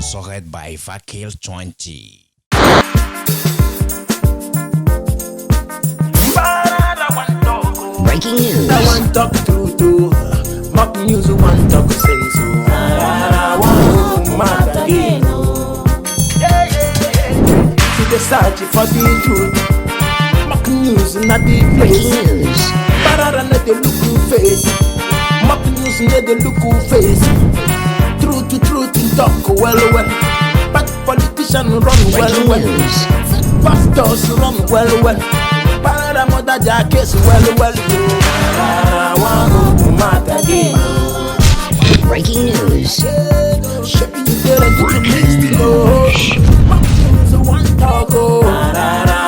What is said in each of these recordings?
sponsored by Vakil 20. Breaking news. I want talk true to mock news. Want talk sense. I want mad again. To the search for the truth. Mock news not the place. Breaking news. Pararan let the look face. Mock news let the look face. Truth to truth in talk well. But politicians run Breaking well. news. Pastors run well. Pararan mother jackets well. I want mad again. Breaking news. Shaping the to so one talk I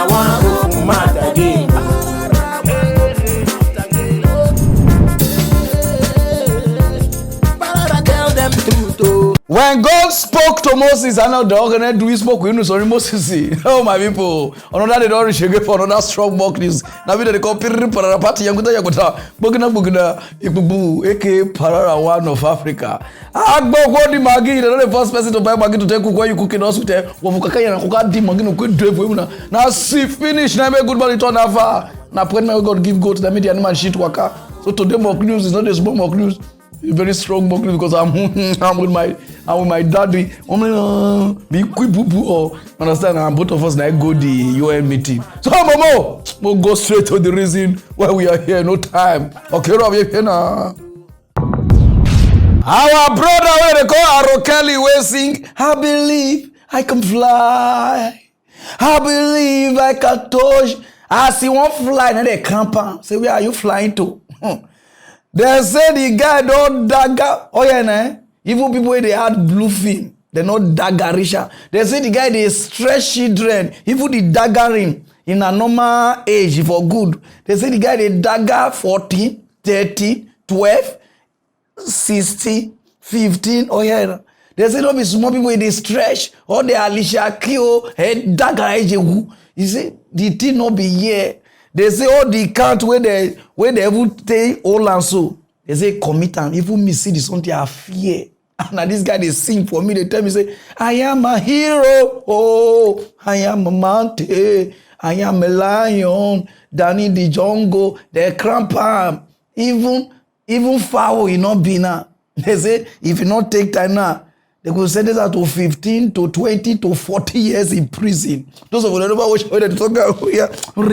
want mad again. Tell them truth. When God spoke to Moses, I know the organ do he spoke with sorry Moses. Oh my people, another they don't shake for another strong mock news. Now we they call Pararan party Yaguta Buguna Ibubu, aka Pararan one of Africa. Agbo what the Maggie, the first person to buy Maggie to take where you cooking hospital, Wafukaya and Kuka di Magino could drive women. Now see finish, now make good money turn afar. Now when my God give go to the media animal shit waka. So today mock news is not a small mock news. Very strong mock news because I'm with my daddy. Be quick boo boo or understand? And both of us now go the UN meeting. So Momo, we'll go straight to the reason why we are here. No time. Okay, Rob, you here now. Our brother, where they call Aro Kelly, we sing. I believe I can fly. I believe I can touch. I see one fly, and they camp. Say, where are you flying to? They say the guy don't dagger. Oh yeah, nah. Even people they had blue film, they not daggerisha. They say the guy they stretch children. Even the daggering in a normal age for good. They say the guy they dagger 14, 30, 12, 60, 15. Oh yeah. They say don't be small people they stretch or they Alicia Kio head dagger age. You see the thing not be here. They say all the count where they even take all and so. They say commit and even me see this something I fear. And now this guy they sing for me. They tell me say I am a hero. Oh, I am a mountain. I am a lion. Danny the jungle. They cramp arm. Even foul you not be now. They say if you not take time now, they could send us out to 15 to 20 to 40 years in prison. Those of you who know what they're talking about here. Well,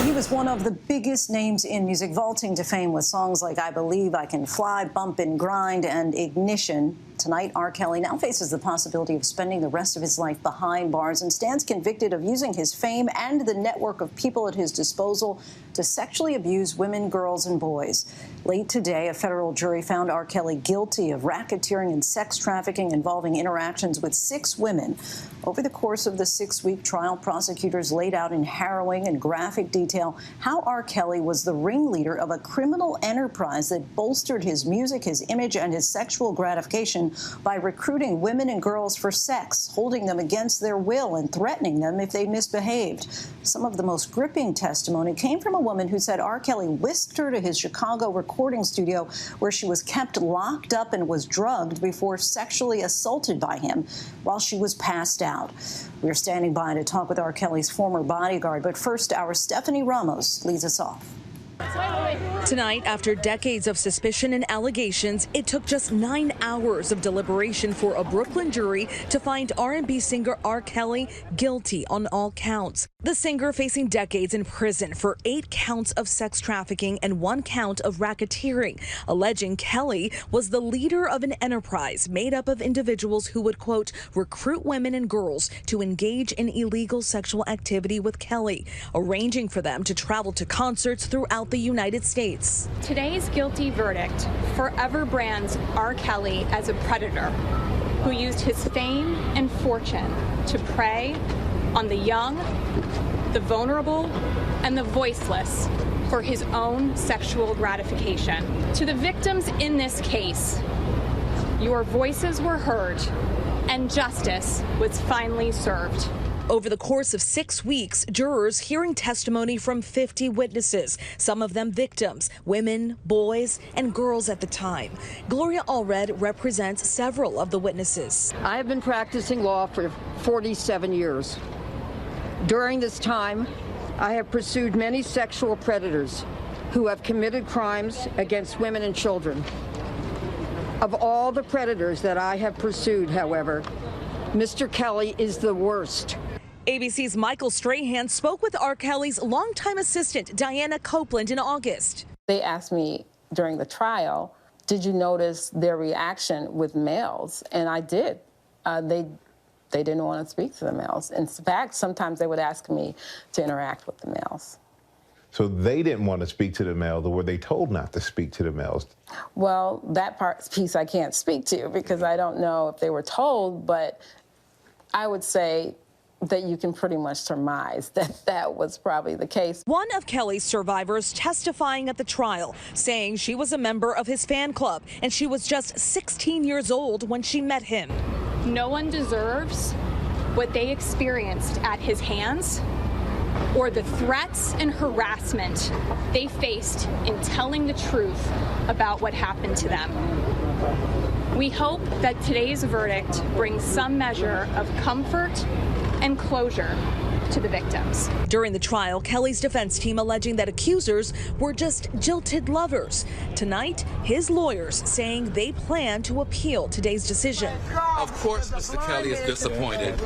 he was one of the biggest names in music, vaulting to fame with songs like I Believe I Can Fly, Bump and Grind, and Ignition. Tonight, R. Kelly now faces the possibility of spending the rest of his life behind bars and stands convicted of using his fame and the network of people at his disposal to sexually abuse women, girls, and boys. Late today, a federal jury found R. Kelly guilty of racketeering and sex trafficking involving interactions with 6 women. Over the course of the 6-week trial, prosecutors laid out in harrowing and graphic detail how R. Kelly was the ringleader of a criminal enterprise that bolstered his music, his image, and his sexual gratification by recruiting women and girls for sex, holding them against their will, and threatening them if they misbehaved. Some of the most gripping testimony came from a woman who said R. Kelly whisked her to his Chicago recording studio where she was kept locked up and was drugged before sexually assaulted by him while she was passed out. We're standing by to talk with R. Kelly's former bodyguard, but first, our Stephanie Ramos leads us off. Tonight, after decades of suspicion and allegations, it took just 9 hours of deliberation for a Brooklyn jury to find R&B singer R. Kelly guilty on all counts. The singer facing decades in prison for 8 counts of sex trafficking and 1 count of racketeering, alleging Kelly was the leader of an enterprise made up of individuals who would, quote, recruit women and girls to engage in illegal sexual activity with Kelly, arranging for them to travel to concerts throughout the United States. Today's guilty verdict forever brands R. Kelly as a predator who used his fame and fortune to prey on the young, the vulnerable, and the voiceless for his own sexual gratification. To the victims in this case, your voices were heard and justice was finally served. Over the course of 6 weeks, jurors hearing testimony from 50 witnesses, some of them victims, women, boys, and girls at the time. Gloria Allred represents several of the witnesses. I have been practicing law for 47 years. During this time, I have pursued many sexual predators who have committed crimes against women and children. Of all the predators that I have pursued, however, Mr. Kelly is the worst. ABC's Michael Strahan spoke with R. Kelly's longtime assistant, Diana Copeland, in August. They asked me during the trial, did you notice their reaction with males? And I did. They didn't want to speak to the males. In fact, sometimes they would ask me to interact with the males. So they didn't want to speak to the males, or were they told not to speak to the males? Well, that piece I can't speak to because I don't know if they were told, but I would say that you can pretty much surmise that that was probably the case. One of Kelly's survivors testifying at the trial, saying she was a member of his fan club and she was just 16 years old when she met him. No one deserves what they experienced at his hands or the threats and harassment they faced in telling the truth about what happened to them. We hope that today's verdict brings some measure of comfort and closure to the victims. During the trial, Kelly's defense team alleging that accusers were just jilted lovers. Tonight, his lawyers saying they plan to appeal today's decision. Of course, Mr. Kelly is disappointed.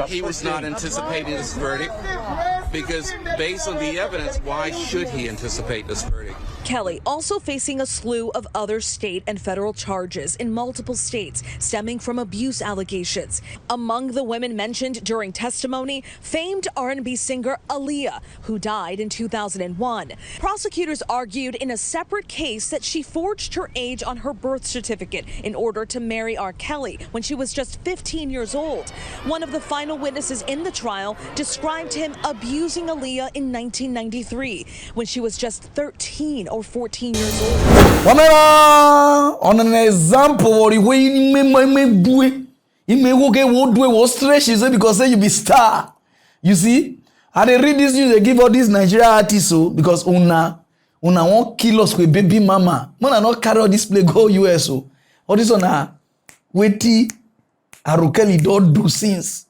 He was not anticipating this verdict because based on the evidence, why should he anticipate this verdict? Kelly also facing a slew of other state and federal charges in multiple states stemming from abuse allegations. Among the women mentioned during testimony, famed R&B singer Aaliyah, who died in 2001. Prosecutors argued in a separate case that she forged her age on her birth certificate in order to marry R. Kelly when she was just 15 years old. One of the final witnesses in the trial described him abusing Aaliyah in 1993 when she was just 13 or 14 years old. On an example, what you may walk stretch because say you be star. You see, and they read this news, they give all these Nigerian artists so because una won't kill us with baby mama. Mona not carry all this play go US so. All this on a witty Arukeli don't do since.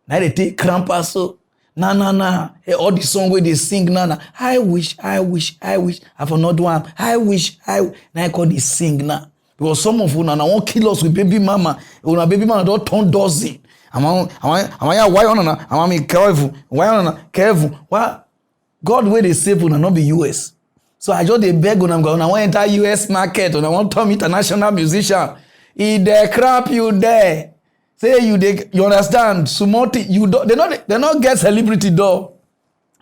Now they take crampa so. Nah. Hey, all the song where they sing, nah. I wish. I for not one. I wish. Now I call this sing now. Because some of you now won't kill us with baby mama. Una baby mama don't turn dozen. Why on? I'm me careful. Why on? Careful. Why? God where they save una not be US. So I just they beg on I want enter US market and I want to international musician. If they crap you there. Say you understand? Sumoti, they not get celebrity though.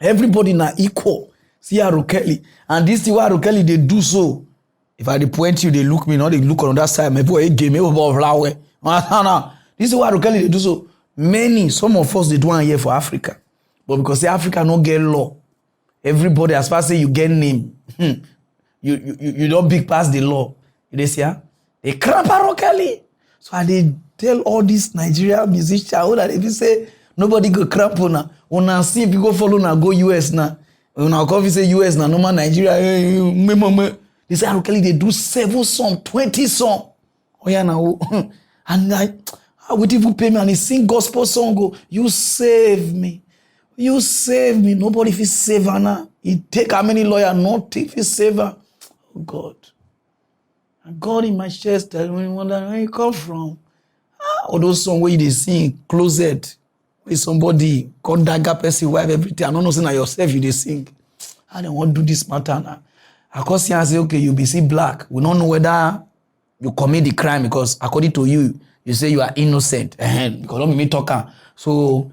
Everybody na equal. See Kelly. And this is why Kelly they do so. If I point you, they look me, not they look on that side. My boy game over flower. This is why Kelly they do so. Some of us they do one here for Africa. But because the Africa no get law. Everybody as far as say you get name. You don't big pass the law. You see, they cramp Kelly. So they tell all these Nigerian musicians that if you say nobody go crap una see if you go follow na go US na. Una come say US na normal Nigeria. They say Kelly they do 7 songs, 20 songs. Oh yeah now. And I would even pay me and he sing gospel song go, you save me. You save me. Nobody if he save her now. He take how many lawyer not if he save her. Oh God. And God in my chest tell me where you come from. All those songs where they sing, closet, where somebody called dagger person, wife, everything. I don't know say na yourself you they sing. I don't want to do this matter now. I can see and say, okay, you be see black. We don't know whether you commit the crime because according to you, you say you are innocent. Because don't me talking. So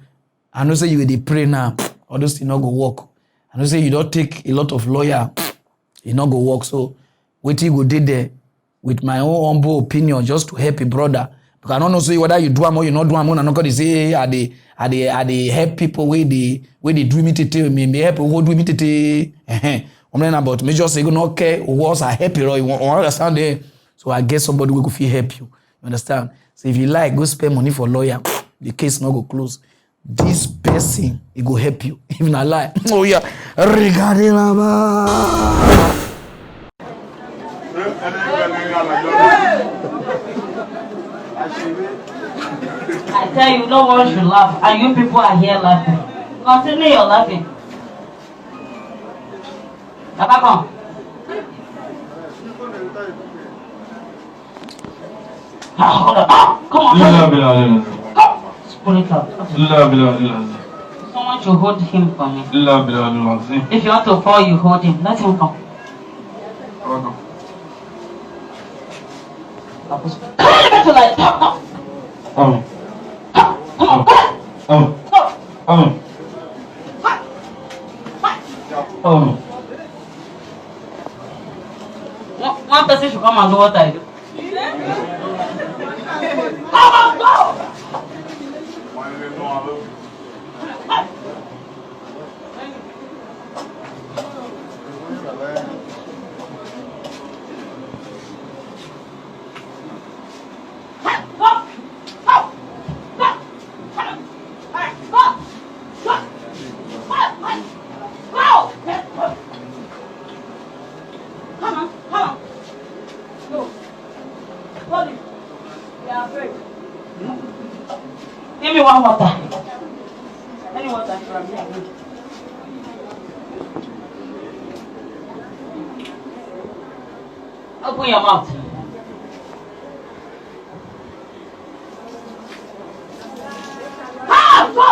I know say you dey pray now. All those things not go work. I know say you don't take a lot of lawyer. It not go work. So what you go did there with my own humble opinion just to help a brother. Because I don't know say whether you do am or you not do am. I'm not gonna say hey, I they help people where they do imitate me help who do imitate. I'm not about me just say you not care who I help you. You understand there? So I guess somebody will go feel help you. You understand? So if you like, go spend money for lawyer. The case not go close. this person, it go help you. If not lie. Oh yeah. Regarding I tell you, no one should laugh, and you people are here laughing. Continue your laughing. Papa, come. Come on. Pull it up. Someone should hold him for me. If you want to fall, you hold him. Let him come. One person should come and do what I do. Come on, go! Give me one water. Any water from here. Open your mouth. Go!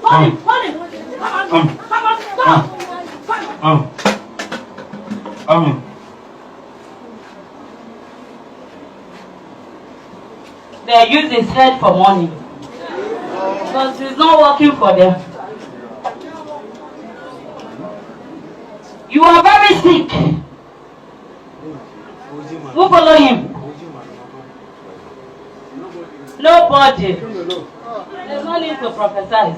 Hold him! Come on, go! They use his head for money. Because he's not working for them. You are very sick. Who follow him? Nobody. There's no need to prophesy.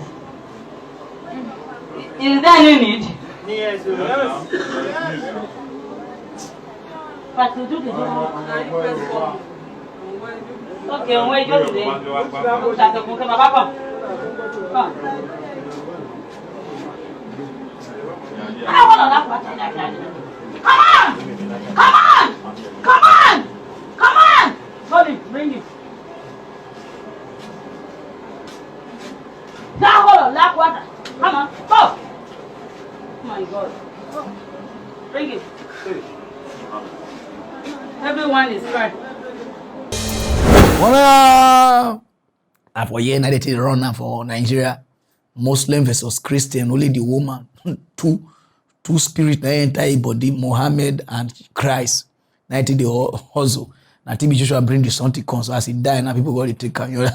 Is there any need? Yes. But to do the job. Okay, wait, you're today. Come. I want to laugh at that. Come on! Hold it, bring it. Now hold on, laugh water. Come on, go. Oh my God. Bring it. Everyone is right. For year, they run now for Nigeria. Muslim versus Christian, only the woman. two spirits na enter body, Muhammad and Christ. 90 the hustle. Now TB Joshua bring the something comes. So as he die, now people got to take care.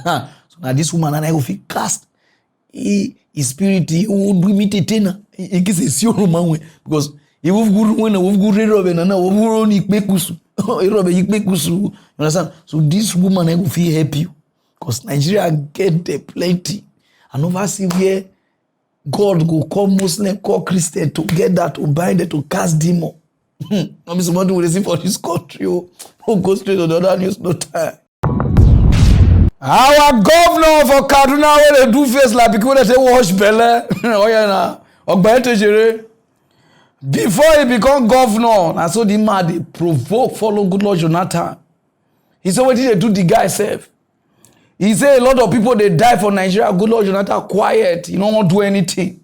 So now this woman and I will feel cast. His spirit, he will do me tetena. He gets a sure man because he will go when will go rerobe and now will only make kusu. You understand? So this woman I will feel help you. Because Nigeria get the plenty. And over where God go call Muslim, call Christian together to bind it, to cast demon. Not somebody will receive for this country. Oh, go straight to the other news, no time. Our governor for Kaduna, where they do face like people that say wash belly. Oh yeah, na. Before he become governor, and so the man they provoke follow good Lord Jonathan. He said, what did they do the guy self? He said a lot of people they die for Nigeria. Good Lord Jonathan quiet. He don't want to do anything.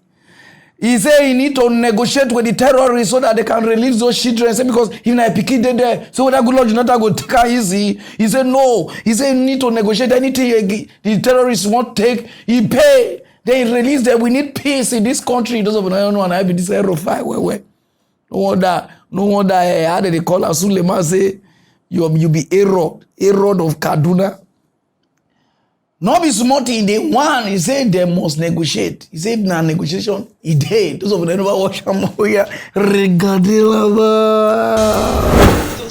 He said he need to negotiate with the terrorists so that they can release those children. Say because if I pick it there, so whether good Lord Jonathan go take her easy. He said no. He said he need to negotiate anything the terrorists won't take. He pay. Then he release them. We need peace in this country. He doesn't know and I be this error fire. Where. No wonder. How did they call her? Suleiman say you be Herod of Kaduna. Not be smart in the one. He said they must negotiate. He said na negotiation. He did. Those of them never watch him. Those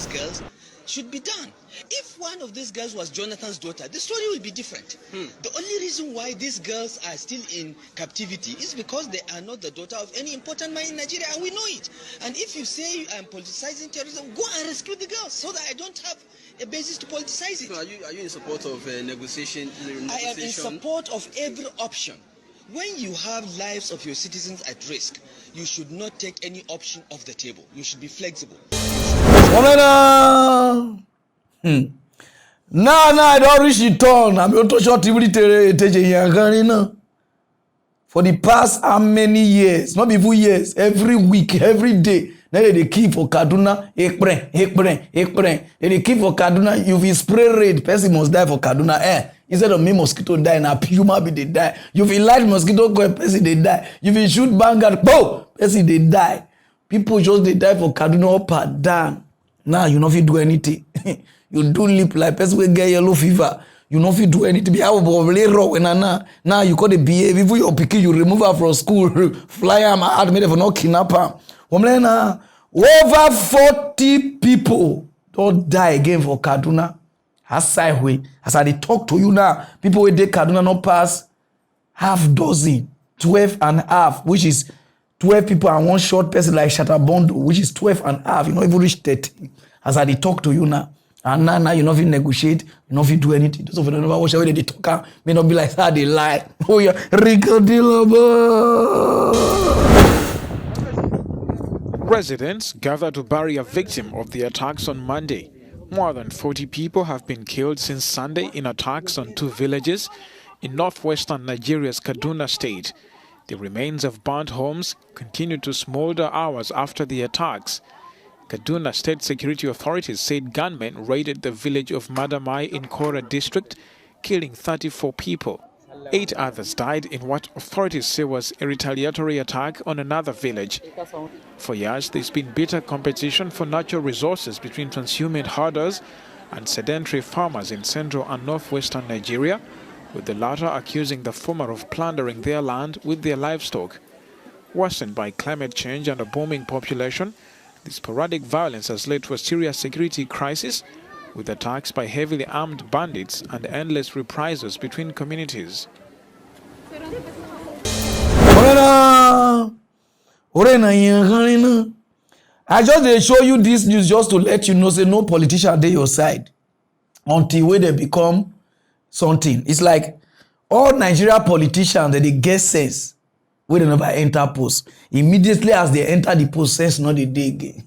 girls should be done. If one of these girls was Jonathan's daughter, the story will be different. The only reason why these girls are still in captivity is because they are not the daughter of any important man in Nigeria, and we know it. And if you say I'm politicizing terrorism, go and rescue the girls so that I don't have a basis to politicize it. So are you in support of negotiation? I am in support of every option when you have lives of your citizens at risk, you should not take any option off the table. You should be flexible. I don't reach the turn. I'm going to short for the past how many years? Not even years. Every week, every day. Now they keep for Kaduna. They keep for Kaduna. You will spray raid. Person must die for Kaduna. Instead of me mosquito die, now Puma be they die. You will light mosquito go, person they die. You will shoot Vanguard, boom, person they die. People just they die for Kaduna up and down. Now you know if you do anything. You do lip like person will get yellow fever. You know if you do anything. Be out of now you got the behave. If you pick you remove her from school, fly her out, made for no kidnapper. Over 40 people don't die again for Kaduna. As I talk to you now, people with Kaduna not pass half dozen, 12 and a half, which is 12 people and one short person like Shatabondo, which is 12 and a half. You know, even reach 30. As I talk to you now. And now you know if you negotiate, you know if you do anything. Those of you don't know watch away they talk may not be like how they lie. Oh yeah, Residents gathered to bury a victim of the attacks on Monday. More than 40 people have been killed since Sunday in attacks on 2 villages in northwestern Nigeria's Kaduna state. The remains of burnt homes continued to smolder hours after the attacks. Kaduna State Security Authorities said gunmen raided the village of Madamai in Kora district, killing 34 people. 8 others died in what authorities say was a retaliatory attack on another village. For years, there's been bitter competition for natural resources between transhumant herders and sedentary farmers in central and northwestern Nigeria, with the latter accusing the former of plundering their land with their livestock. Worsened by climate change and a booming population, the sporadic violence has led to a serious security crisis, with attacks by heavily armed bandits and endless reprisals between communities. I just show you this news just to let you know, say no politician on your side until when they become something. It's like all Nigeria politicians that they get sense when they never enter post. Immediately as they enter the post, sense not the day again.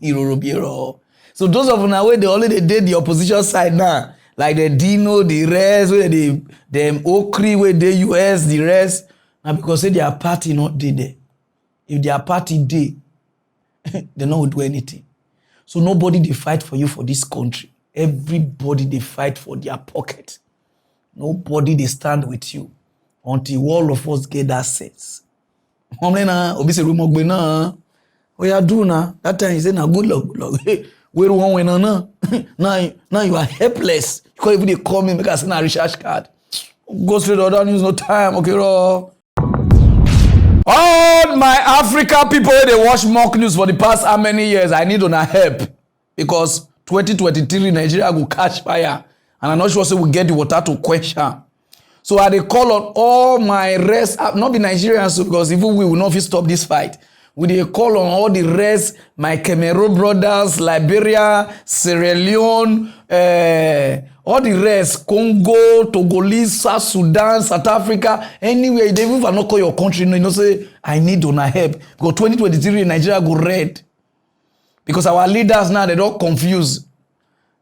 So those of them where they already did the opposition side now, like the Dino, the rest, where the Okri, where the US, the rest, now because say their party not did there. If their party did, they not do anything. So nobody they fight for you for this country. Everybody they fight for their pocket. Nobody they stand with you until all of us get that sense. Oh yeah, do now. That time he said, "Na good luck, good luck." Where one went on now you are helpless. You can't even call me make I send a recharge card. Go straight to other news, no time. Okay, All my Africa people, they watch mock news for the past how many years? I need on a help because 2023 Nigeria will catch fire, and I'm not sure so we get the water to quench her. So I they call on all my rest, not be Nigerians, because even we will not stop this fight. We they call on all the rest, my Cameroon brothers, Liberia, Sierra Leone, all the rest, Congo, Togolese, South Sudan, South Africa, anywhere. They even not call your country, you know, say, I need on a help. Because 2023 Nigeria go red. Because our leaders now, they don't confuse.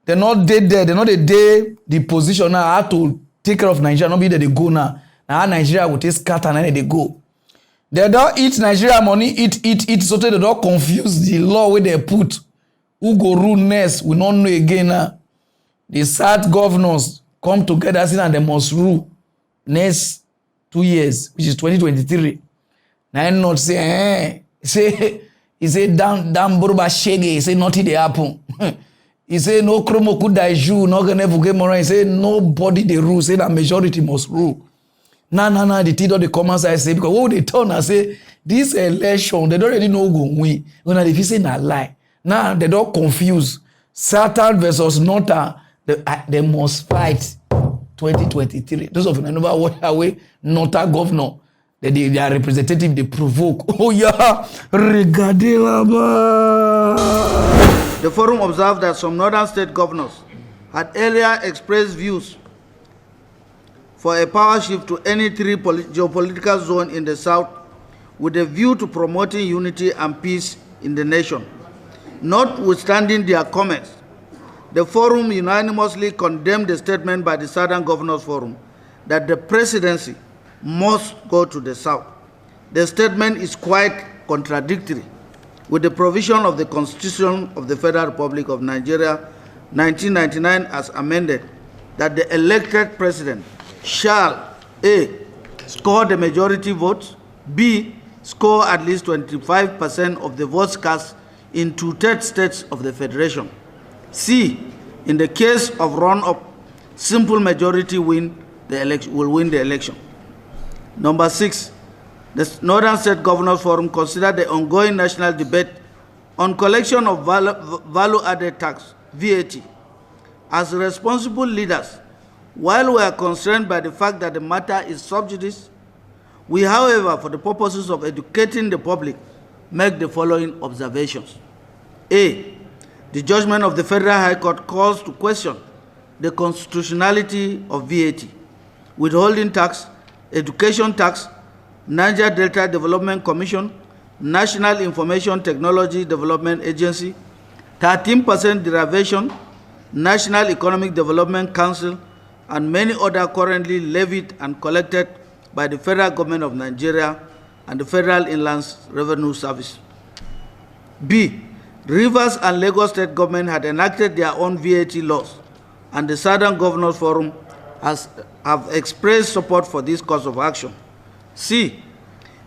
They're not dead there. They're not the position now. How to take care of Nigeria, not be there they go now. Now Nigeria will take scatter and then they go. They don't eat Nigeria money, eat, so they don't confuse the law where they put. Who go rule next, we don't know again now. The sad governors come together and they must rule next 2 years, which is 2023. Now I not say, he say damn Boruba Shege, he say nothing they happen. He say no chromo could die Jew, not gonna forget more. He say nobody they rule, say that majority must rule. Nah, the tea the comments I say, because what they turn and say, this election, they don't really know who will win. When they say na lie. Now they don't confuse. Satan versus Nota, they must fight 2023. Those of you know about what away, Nota governor, their representative, they provoke. Oh yeah, The forum observed that some northern state governors had earlier expressed views for a power shift to any three geopolitical zones in the South with a view to promoting unity and peace in the nation. Notwithstanding their comments, the forum unanimously condemned the statement by the Southern Governors Forum that the presidency must go to the South. The statement is quite contradictory with the provision of the Constitution of the Federal Republic of Nigeria, 1999, as amended, that the elected president shall A. score the majority votes, B. score at least 25% of the votes cast in 2/3 states of the Federation, C. in the case of run-up, simple majority will win the election. Number 6, the Northern State Governors Forum considered the ongoing national debate on collection of value-added tax, VAT. As responsible leaders, while we are concerned by the fact that the matter is sub judice, we, however, for the purposes of educating the public, make the following observations. A. The judgment of the Federal High Court calls to question the constitutionality of VAT, withholding tax, education tax, Niger Delta Development Commission, National Information Technology Development Agency, 13% derivation, National Economic Development Council, and many other currently levied and collected by the Federal Government of Nigeria and the Federal Inland Revenue Service. B. Rivers and Lagos State Government had enacted their own VAT laws, and the Southern Governors Forum have expressed support for this course of action. C.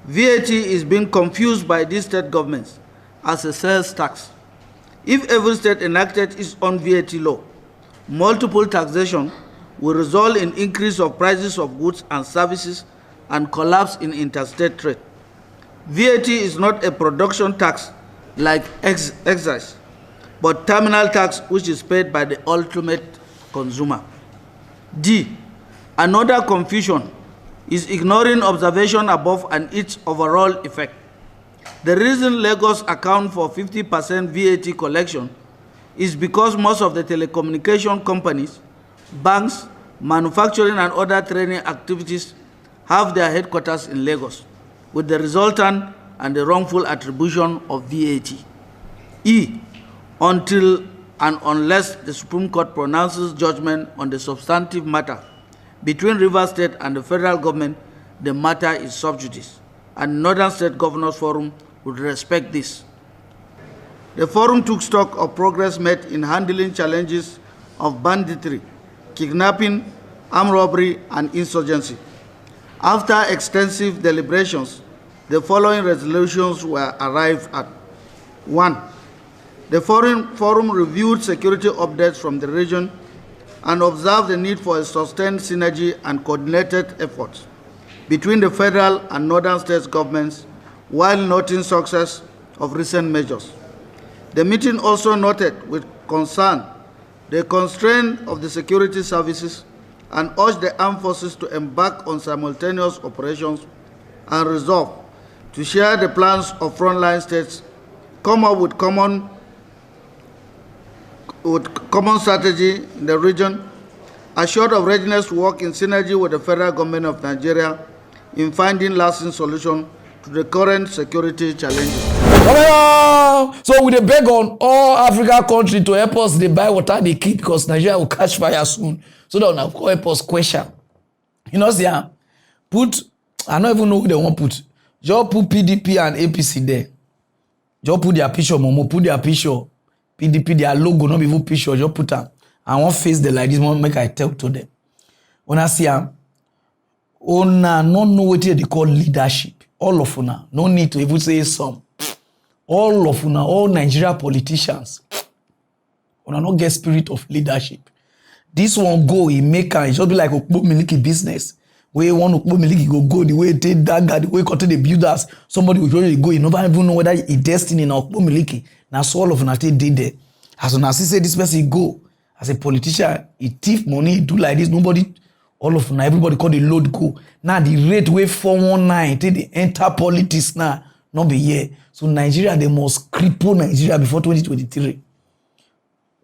VAT is being confused by these state governments as a sales tax. If every state enacted its own VAT law, multiple taxation will result in increase of prices of goods and services and collapse in interstate trade. VAT is not a production tax like excise, but terminal tax which is paid by the ultimate consumer. D. Another confusion is ignoring observation above and its overall effect. The reason Lagos accounts for 50% VAT collection is because most of the telecommunication companies, banks, manufacturing and other training activities have their headquarters in Lagos, with the resultant and the wrongful attribution of VAT. E. Until and unless the Supreme Court pronounces judgment on the substantive matter between Rivers State and the federal government, the matter is sub judice, and Northern State Governors Forum would respect this. The forum took stock of progress made in handling challenges of banditry, kidnapping, armed robbery, and insurgency. After extensive deliberations, the following resolutions were arrived at. 1. The forum reviewed security updates from the region and observed the need for a sustained synergy and coordinated efforts between the federal and northern states governments while noting success of recent measures. The meeting also noted with concern the constraint of the security services and urged the armed forces to embark on simultaneous operations and resolve to share the plans of frontline states, come up with common strategy in the region, assured of readiness to work in synergy with the federal government of Nigeria in finding lasting solutions to the current security challenges. So we dey beg on all African countries to help us dey buy water they keep because Nigeria will catch fire soon. So that will help us question. You know, see, put, I don't even know who they want to put. Just put PDP and APC there. Just put their picture, Momo, put their picture. PDP, their logo, not even picture, just put them. I want face the like this one, make I tell to them. When I see them, una no know what they call leadership. All of una, no need to even say some. All of una, all Nigeria politicians, una no get spirit of leadership. This one go, he make it just be like Okpo Miliki business. Where one Okpo Miliki go the way it take that guy, the way it cut the builders, somebody will usually go, you never even know whether he destiny in Okpo Miliki. Now so all of una take did there. As una see say this person go, as a politician, he thief money, he do like this, nobody, all of una, everybody call the load go. Now the rate way 419, take the enter politics now, not be here. So Nigeria, they must cripple Nigeria before 2023.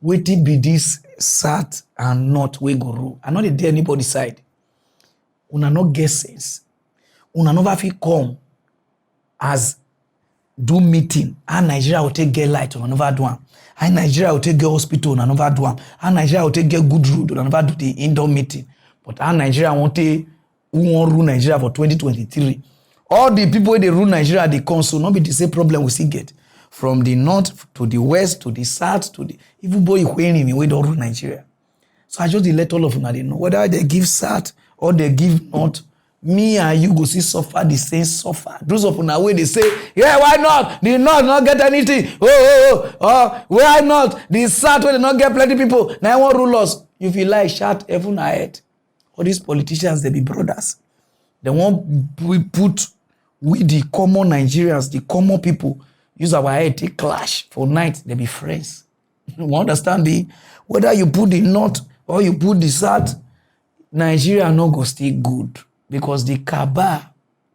Waiting be this sad and not way go rule. I not dey anybody side. una no get sense. Una never fit come as do meeting. How Nigeria will take get light, una never do am. How Nigeria will take get hospital, una never do am. How Nigeria will take get good road, una never do the indoor meeting. But how Nigeria want to who want rule Nigeria for 2023? All the people wey dey rule Nigeria dey come, so not be the same problem we still get. From the north to the west to the south to the even boy when we don't rule Nigeria. So I just let all of you know whether they give south or they give north. Me and you go see suffer the same suffer. Those of una way they say, yeah, why not? The north not get anything. Why not? The south where they not get plenty people. Now I want rule us. If you like, shout heaven ahead. All these politicians, they be brothers. They want we put the common Nigerians, the common people, use our head to clash for night. They be friends. You understand me? Whether you put the north or you put the south, Nigeria no go stay good. Because the cabal,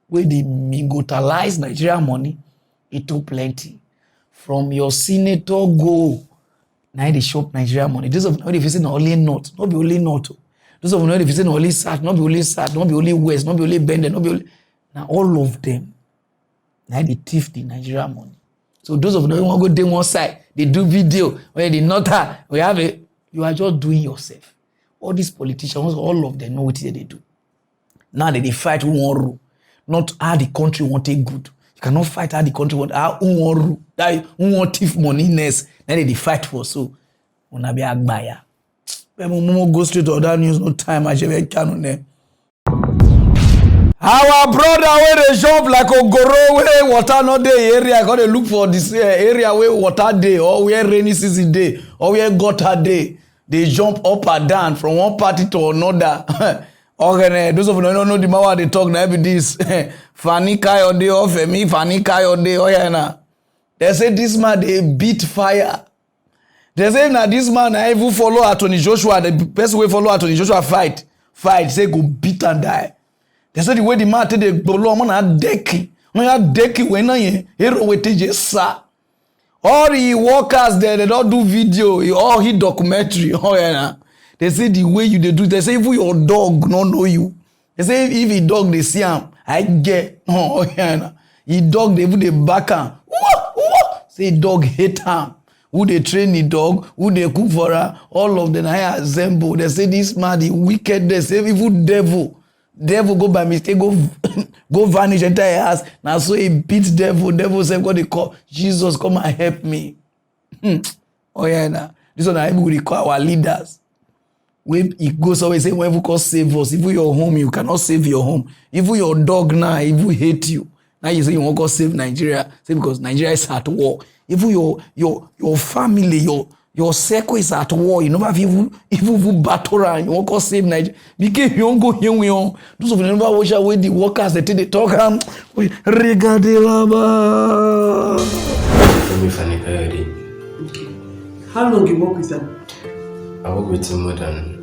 where they mingotalize Nigeria money, it too plenty. From your senator go, now they shop Nigeria money. Those of you know if you say only north, not be only north. Those of you know if you say only south, not be only south, not be only west, not be only bend, not be only. Now all of them, now they thief the Nigeria money. So those of you know who want to go down one side, they do video, where the north, we have a, you are just doing yourself. All these politicians, all of them know what they do. Now they fight who want rule, not how the country want take good. You cannot fight how the country want how who want rule, that who want thief money next. Now they fight for so. Una be agbaya. But we go straight to other news. No time. I just can't there. Our brother where they jump like Ogoro where water not dey area. Got to look for this area where water day or where rainy season day or where gutter day. They jump up and down from one party to another. Okay, those of you don't know the man they talk now be this. Fanny Kayode or Femi, Fanny Kayode, oh yeah na. They say this man they beat fire. They say now this man I even follow Anthony Joshua. The best way follow Anthony Joshua fight. Say go beat and die. They say the way the man take the bolo man a deki. Man a deki when na yen hero we take sa. All the workers there they don't do video. All he documentary. Oh yeah na. They say the way you they do, they say if your dog don't know you. They say if a dog they see him, I get oh yeah. He dog they put the back him. Say dog hate him. Who they train the dog, who they cook for her, all of them I assemble. They say this man the wicked, they say evil devil. Devil go by mistake, go vanish entire house. Now so he beats devil. Devil say God they call Jesus come and help me. Oh yeah nah. This one I will call our leaders. When it goes always say when you call save us, if your home, you cannot save your home. If your dog now, if we hate you, now you say you want to save Nigeria, say because Nigeria is at war. If your family, your circle is at war, you never have even battle around, you want to save Nigeria. Because you don't go here, those of you never watch away the workers that they talk regardez là-bas. Okay. How long you work with them? I worked with him more than,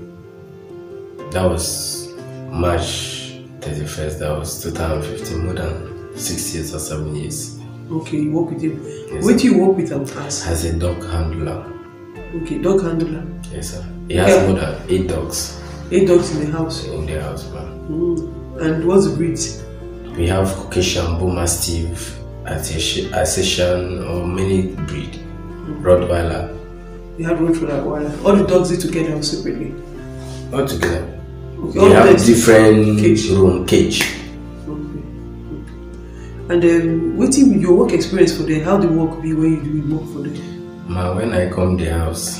that was March 31st, that was 2015, more than 6 years or 7 years. Okay, you work with him. Yes, where do you work with him as? As a dog handler. Okay, dog handler. Yes, sir. He has more than 8 dogs. 8 dogs in the house? In the house, man. And what's the breed? We have Caucasian, Bull Mastiff, Alsatian, or many breed. Rottweiler. You have Rottweiler. All the dogs are together or separately? All together. Okay, we have different cage. Okay. And what's your work experience for them? How the work be when you do work for them? Ma, when I come to the house,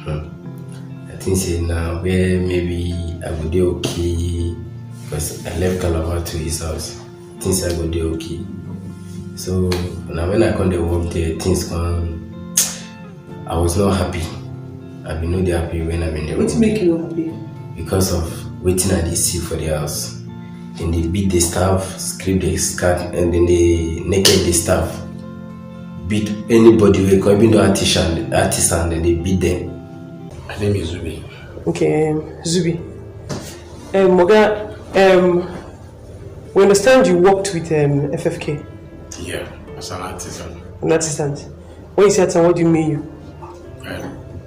I think say now where maybe I would do okay because I left Calabar to his house. Things I would do okay. So now when I come to work there, things come. I was not happy. I've been not happy when I'm in the room. What's making you happy? Because of waiting at the see for the house. Then they beat the staff, scrape the skirt, and then they naked the staff. Beat anybody we come, even the artisan, then they beat them. My name is Zubi. Okay, Zubi. Moga, we understand you worked with FFK. Yeah, as an artisan. An artisan. When you say artisan, what do you mean?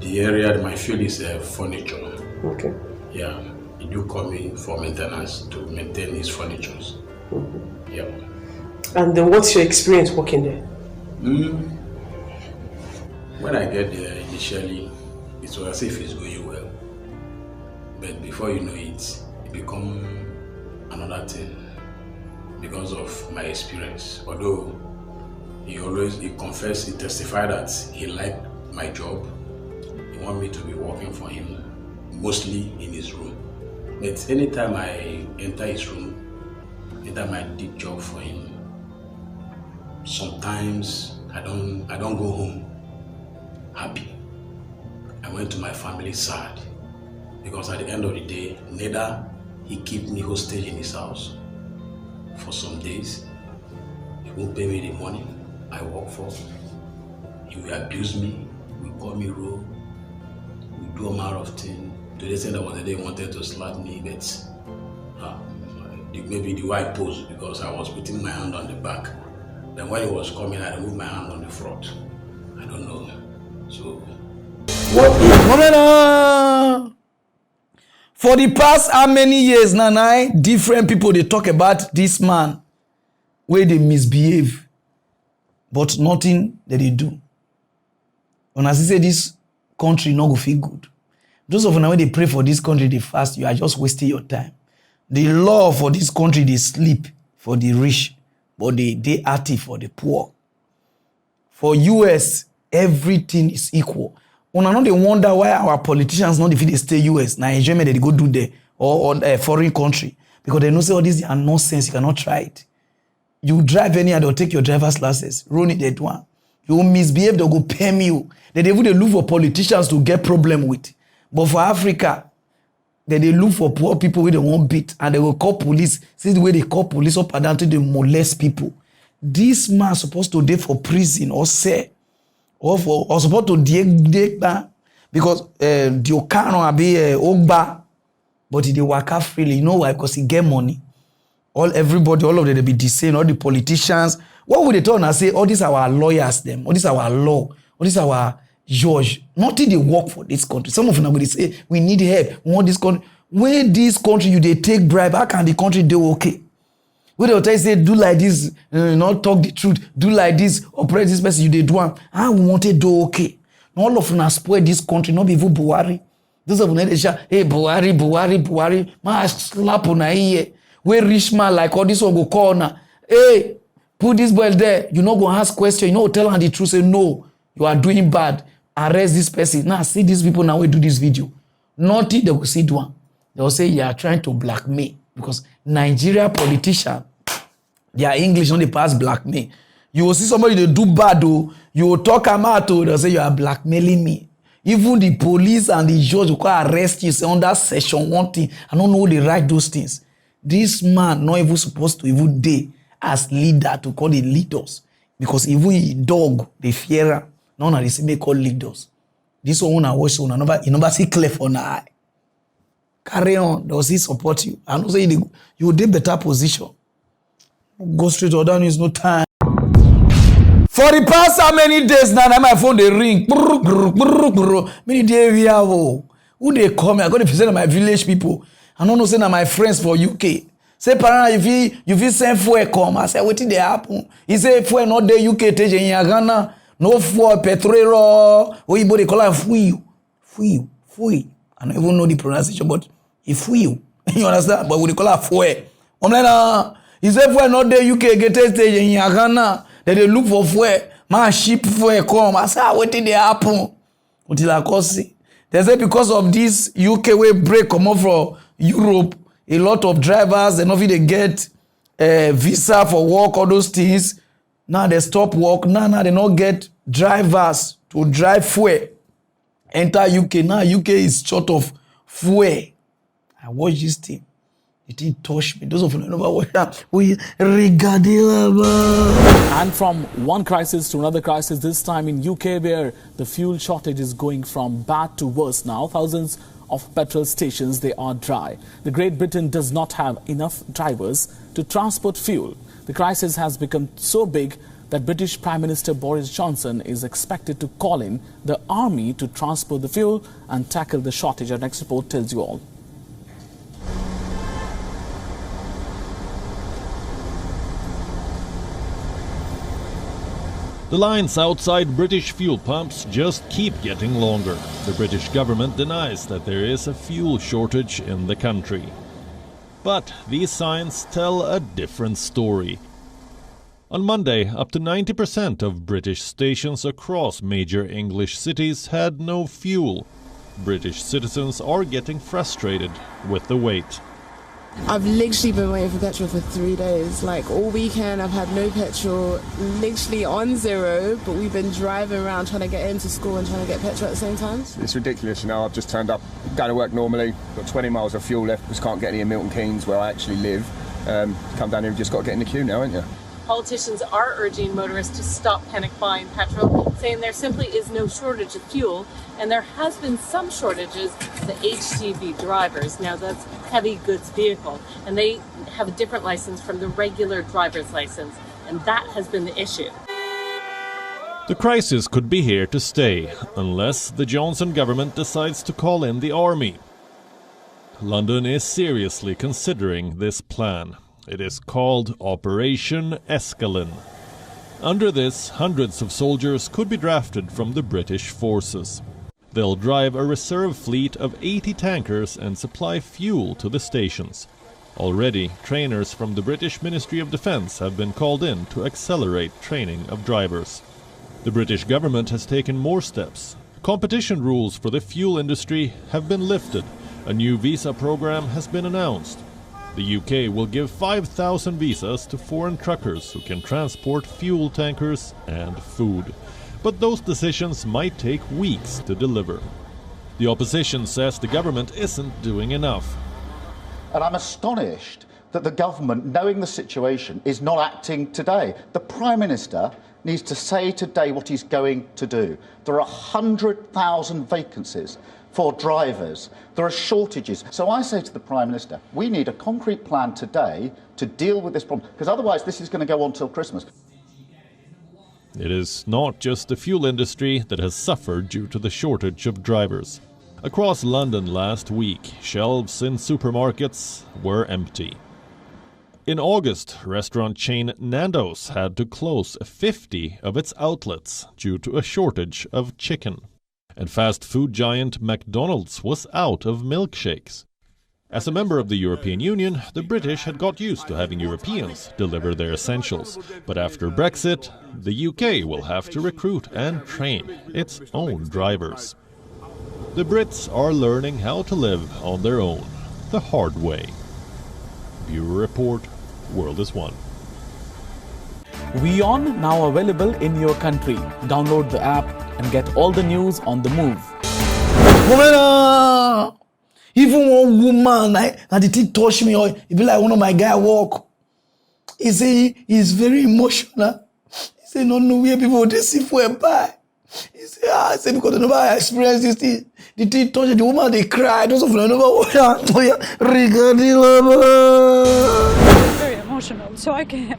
The area, my field is furniture. Okay. Yeah. he do call me for maintenance to maintain his furniture. Yeah. And then what's your experience working there? When I get there initially, it was as if it's going well. But before you know it, it becomes another thing because of my experience. Although he confessed, he testified that he liked my job. He wanted me to be working for him, mostly in his room. But anytime I enter his room, anytime I did job for him, sometimes I don't go home happy. I went to my family sad because at the end of the day, neither he keep me hostage in his house for some days. He won't pay me the money I work for. He will abuse me. He will call me rude. He will do a lot of things. To the extent that one day he wanted to slap me, but maybe the way I posed because I was putting my hand on the back. Then when he was coming, I removed my hand on the front. I don't know. So for the past how many years now, different people they talk about this man where they misbehave, but nothing that they do. When I say this country not go feel good, those of you when they pray for this country, they fast, you are just wasting your time. The law for this country, they sleep for the rich, but they active for the poor. For US, everything is equal. When I know they wonder why our politicians not if they stay US, now enjoyment that they go do there or a foreign country. Because they know say all this are nonsense, you cannot try it. You drive anywhere, they'll take your driver's license, run it that one. You misbehave, they'll go pay you. They look for politicians to get problem with. But for Africa, they look for poor people where they won't beat and they will call police. See the way they call police up and down to they molest people. This man supposed to die for prison or say or supposed to dig because the Okano be Ogba, but he work out freely. You know why? Because he get money. All of them they be the same. All the politicians. What would they turn and say? All these are our lawyers, them. All these are our law. All these are our judge. Nothing they work for this country. Some of them will say we need help. We want this country. When this country you they take bribe, how can the country do okay? When they tell you say do like this, not talk the truth, do like this, oppress this person, you they do one. How we want it do okay? All of them spoil this country, not even Buhari. Those of them they say, hey Buhari, man slap on a ear. Where rich man like all this one go corner. Hey, put this boy there. You not gonna ask question. You know tell her the truth. Say no, you are doing bad. Arrest this person. Now see these people now we do this video. Nothing they will see do one. They will say you are trying to blackmail because Nigeria politician, their English only pass blackmail. You will see somebody they do bad though. You will talk about to they'll say you are blackmailing me. Even the police and the judge will arrest you. Say under section 1 thing. I don't know how they write those things. This man not even supposed to even day as leader to call the leaders because even a dog they fear him. None of this they call leaders. This one I watch one you never see clear for an eye. Carry on, they'll see support you. I know say you will do better position. Go straight or down, is no time. For the past how many days now, my phone they ring. Many days we have who they call me. I got to present my village people. I don't know say na my friends for UK. Say Pararan, you feel send fuel come. I say wetin dey happen? He say fuel not dey UK take in Ghana. No fuel petrol. Oyibo dey call am fuel. I don't even know the pronunciation, but it's fuel. You understand? But we dey call am fuel. I'm like he say fuel not dey UK get take in Ghana. They look for fuel. Man ship fuel come. I say wetin dey happen? Until I call see. They say because of this UK way break come off from Europe, a lot of drivers, they not they get visa for work, all those things. Now they stop work. Now they not get drivers to drive fuel. Enter UK. Now UK is short of fuel. I watch this thing. It didn't touch me. Those of you who never watch that, we regard it. And from one crisis to another crisis, this time in UK where the fuel shortage is going from bad to worse now. Thousands of petrol stations, they are dry. The Great Britain does not have enough drivers to transport fuel. The crisis has become so big that British Prime Minister Boris Johnson is expected to call in the army to transport the fuel and tackle the shortage. Our next report tells you all. The lines outside British fuel pumps just keep getting longer. The British government denies that there is a fuel shortage in the country. But these signs tell a different story. On Monday, up to 90% of British stations across major English cities had no fuel. British citizens are getting frustrated with the wait. I've literally been waiting for petrol for 3 days. Like all weekend I've had no petrol, literally on zero, but we've been driving around trying to get into school and trying to get petrol at the same time. It's ridiculous, you know. I've just turned up, going to work normally, got 20 miles of fuel left, just can't get any in Milton Keynes where I actually live. Come down here, you've just got to get in the queue now, ain't you? Politicians are urging motorists to stop panic buying petrol, saying there simply is no shortage of fuel, and there has been some shortages for the HGV drivers. Now that's heavy goods vehicle, and they have a different license from the regular driver's license, and that has been the issue. The crisis could be here to stay, unless the Johnson government decides to call in the army. London is seriously considering this plan. It is called Operation Escalin. Under this, hundreds of soldiers could be drafted from the British forces. They'll drive a reserve fleet of 80 tankers and supply fuel to the stations. Already, trainers from the British Ministry of Defence have been called in to accelerate training of drivers. The British government has taken more steps. Competition rules for the fuel industry have been lifted. A new visa program has been announced. The UK will give 5,000 visas to foreign truckers who can transport fuel tankers and food. But those decisions might take weeks to deliver. The opposition says the government isn't doing enough. And I'm astonished that the government, knowing the situation, is not acting today. The Prime Minister needs to say today what he's going to do. There are 100,000 vacancies for drivers. There are shortages. So I say to the Prime Minister, we need a concrete plan today to deal with this problem, because otherwise this is going to go on till Christmas. It is not just the fuel industry that has suffered due to the shortage of drivers. Across London last week, shelves in supermarkets were empty. In August, restaurant chain Nando's had to close 50 of its outlets due to a shortage of chicken. And fast food giant McDonald's was out of milkshakes. As a member of the European Union, the British had got used to having Europeans deliver their essentials. But after Brexit, the UK will have to recruit and train its own drivers. The Brits are learning how to live on their own, the hard way. Bureau Report, World is One. WION now available in your country. Download the app and get all the news on the move. Even one woman, and the thing touch me, or it be like one of my guy walk. He say he's very emotional. He say no where people they see for a buy. He say because nobody experience this thing. The thing touch the woman, they cry. Those of them never regarding very emotional, so I cried.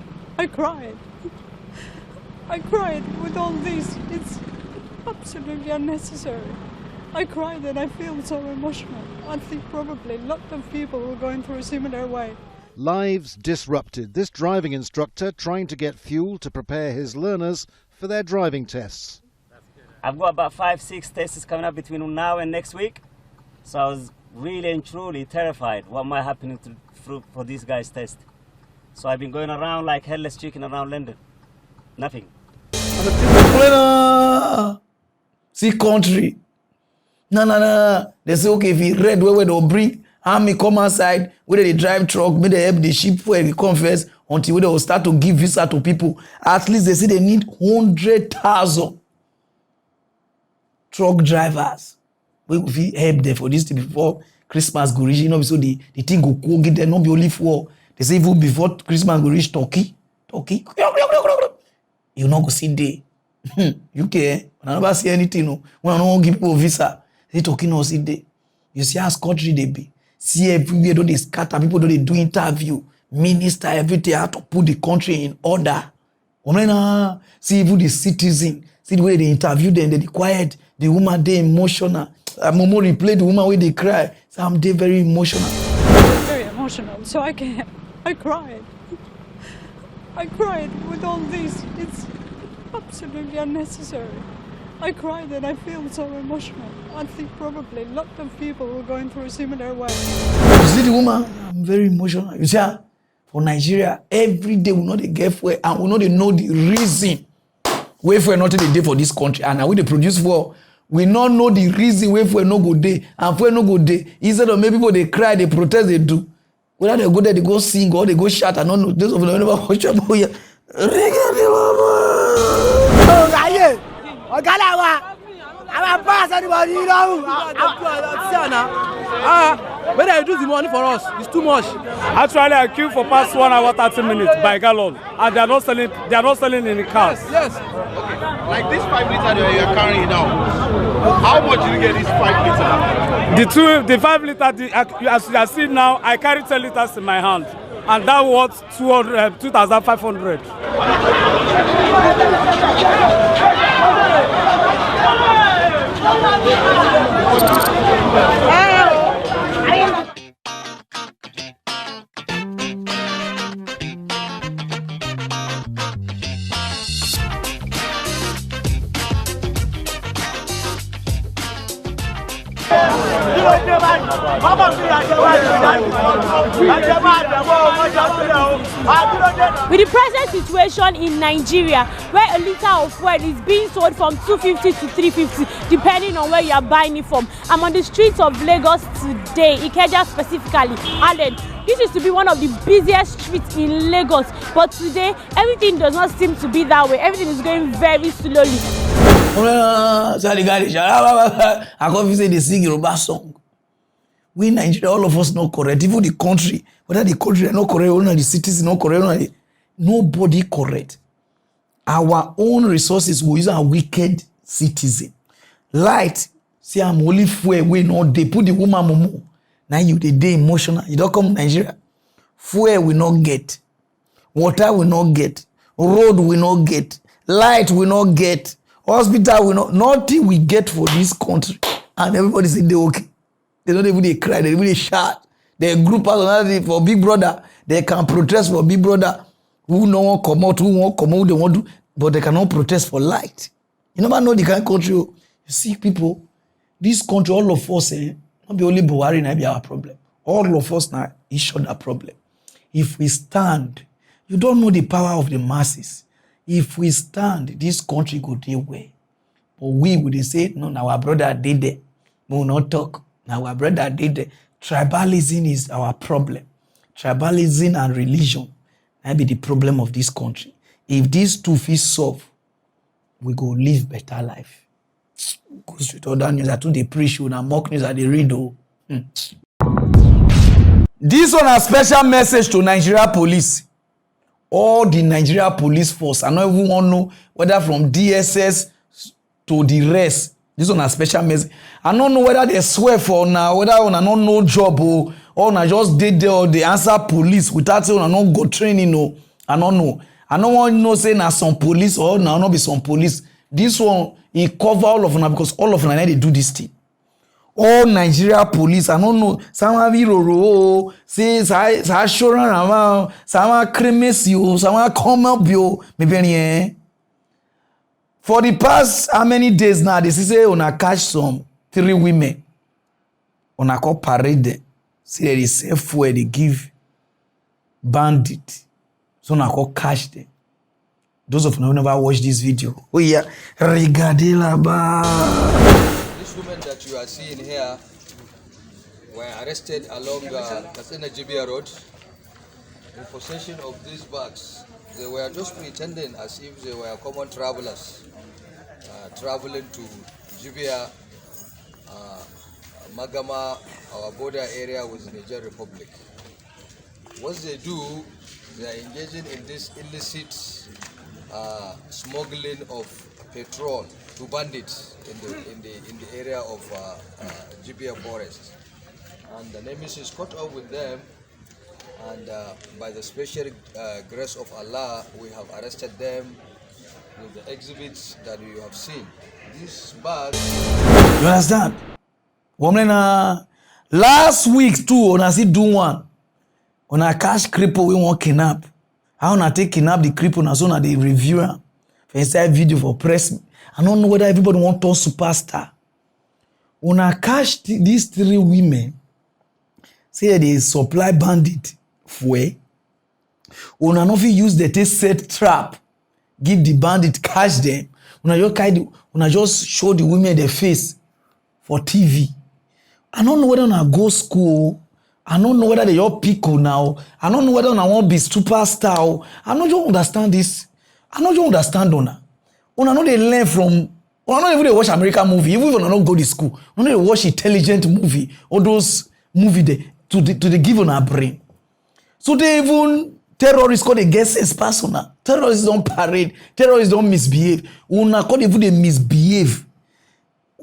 I cried with all this. It's absolutely unnecessary. I cried and I feel so emotional. I think probably a lot of people were going through a similar way. Lives disrupted. This driving instructor trying to get fuel to prepare his learners for their driving tests. I've got about 5-6 tests coming up between now and next week. So I was really and truly terrified what might happen for these guys' test. So I've been going around like headless chicken around London. Nothing. See country. No. They say, okay, if he read where they'll bring army come outside, where they drive truck, where they help the ship where they come first, until they will start to give visa to people. At least they say they need 100,000 truck drivers. We will help them for this thing before Christmas go reach. You know, so the thing go cool, get there, not be only for. They say even before Christmas go reach Turkey. You not go see there. UK, I never see anything. No. When I don't give people visa, they talking no see there. You see how country they be. See everywhere, don't they scatter people, don't they do interview, minister, everything, how to put the country in order. See even the citizen, see the way they interview them, they quiet, the woman they emotional. Momo replay the woman where they cry. So I'm there very emotional. Very emotional, so I cried. I cried with all this. It's absolutely unnecessary. I cried and I feel so emotional. I think probably a lot of people were going through a similar way. You see the woman, I'm very emotional. You see, for Nigeria, every day we know the get fuel and we know they know the reason where fuel not the day for this country. And now we they produce fuel, we not know the reason where fuel no go day and fuel no go day. Instead of maybe people they cry, they protest, they do. Whether they go there, they go sing or they go shout. I don't know. Those of them never watch about here. Our pass anybody, you know. When they reduce the money for us, it's too much. Actually, I queued for past 1 hour 30 minutes by gallon, and they are not selling in the cars. Yes. Okay. Like this 5 liter that you are carrying now. How much do you get this 5 liter? The 5 liter, as you are seeing now, I carry 10 liters in my hand, and that was 2,500. With the present situation in Nigeria, where a liter of fuel is being sold from 250 to 350, depending on where you are buying it from. I'm on the streets of Lagos today, Ikeja specifically, Allen. This is to be one of the busiest streets in Lagos, but today everything does not seem to be that way. Everything is going very slowly. I can't say they sing Yoruba song. We in Nigeria, all of us not correct. Even the country, whether the country are not correct, or the cities not correct, nobody correct. Our own resources we use our wicked citizen. Light, see I'm only fuel we not they put the woman momo. Now you the day emotional. You don't come to Nigeria. Fuel we not get. Water we not get. Road we not get. Light we not get. Hospital we not. Nothing we get for this country. And everybody say they okay. They don't even they cry. They really shout. They group out for Big Brother. They can protest for Big Brother. Who no one come out, who won't come out, they want to, but they cannot protest for light. You never know the kind of country. You see people, this country, all of us, not be only Buhari now be our problem. All of us now is short a problem. If we stand, you don't know the power of the masses. If we stand, this country go the way. But we would say, no, now our brother did it. We will not talk. Now our brother did it. Tribalism is our problem. Tribalism and religion that be the problem of this country. If these two fees solve, we go live better life. Go straight other news. I told they preach you now mock news at the read. This one a special message to Nigeria police. All the Nigeria police force. I don't even want to know whether from DSS to the rest. This one a special message. I don't know whether they swear for now, whether on a no job or na just did there or they answer police without saying on no go training. No, I don't know. I don't want to know say na some police or na not be some police. This one he cover all of them because all of them they do this thing. All Nigeria police, I don't know. Some have roro, say sa assurance ama, some cremesi o, some come up yo, maybe any. For the past how many days now, they say on a catch some 3 women on a call parade. See there is safe fuel they give bandit. So on a call catch them. Those of you who never watched this video. Oh yeah, regardez là-bas. These women that you are seeing here were arrested along Kaduna Jibia Road in possession of these bags. They were just pretending as if they were common travelers traveling to Jibia, Magama, our border area with Niger Republic. What they do, they are engaging in this illicit smuggling of petrol to bandits in the area of Jibia Forest. And the nemesis caught up with them, and by the special grace of Allah, we have arrested them with the exhibits that you have seen. This bag. You understand? Woman, last week too, on I see do one. On a cash cripple we want kidnap. How na take kidnap the cripple na so na the reviewer. for inside video for press. I don't know whether everybody want to superstar. When I catch these 3 women, say they supply bandit fuel. When I not use the test set trap, give the bandit, catch them. When I just show the women their face for TV. I don't know whether I go school. I don't know whether they all pickle now. I don't know whether I want to be superstar. I don't understand this. I don't understand Donna. When I know they learn from. When I know even they watch American movie. Even when I don't go to school. When they watch intelligent movie. All those movie they to the give on our brain. So they even terrorists call the guest as personal. Terrorists don't parade. Terrorists don't misbehave. Una call even they misbehave.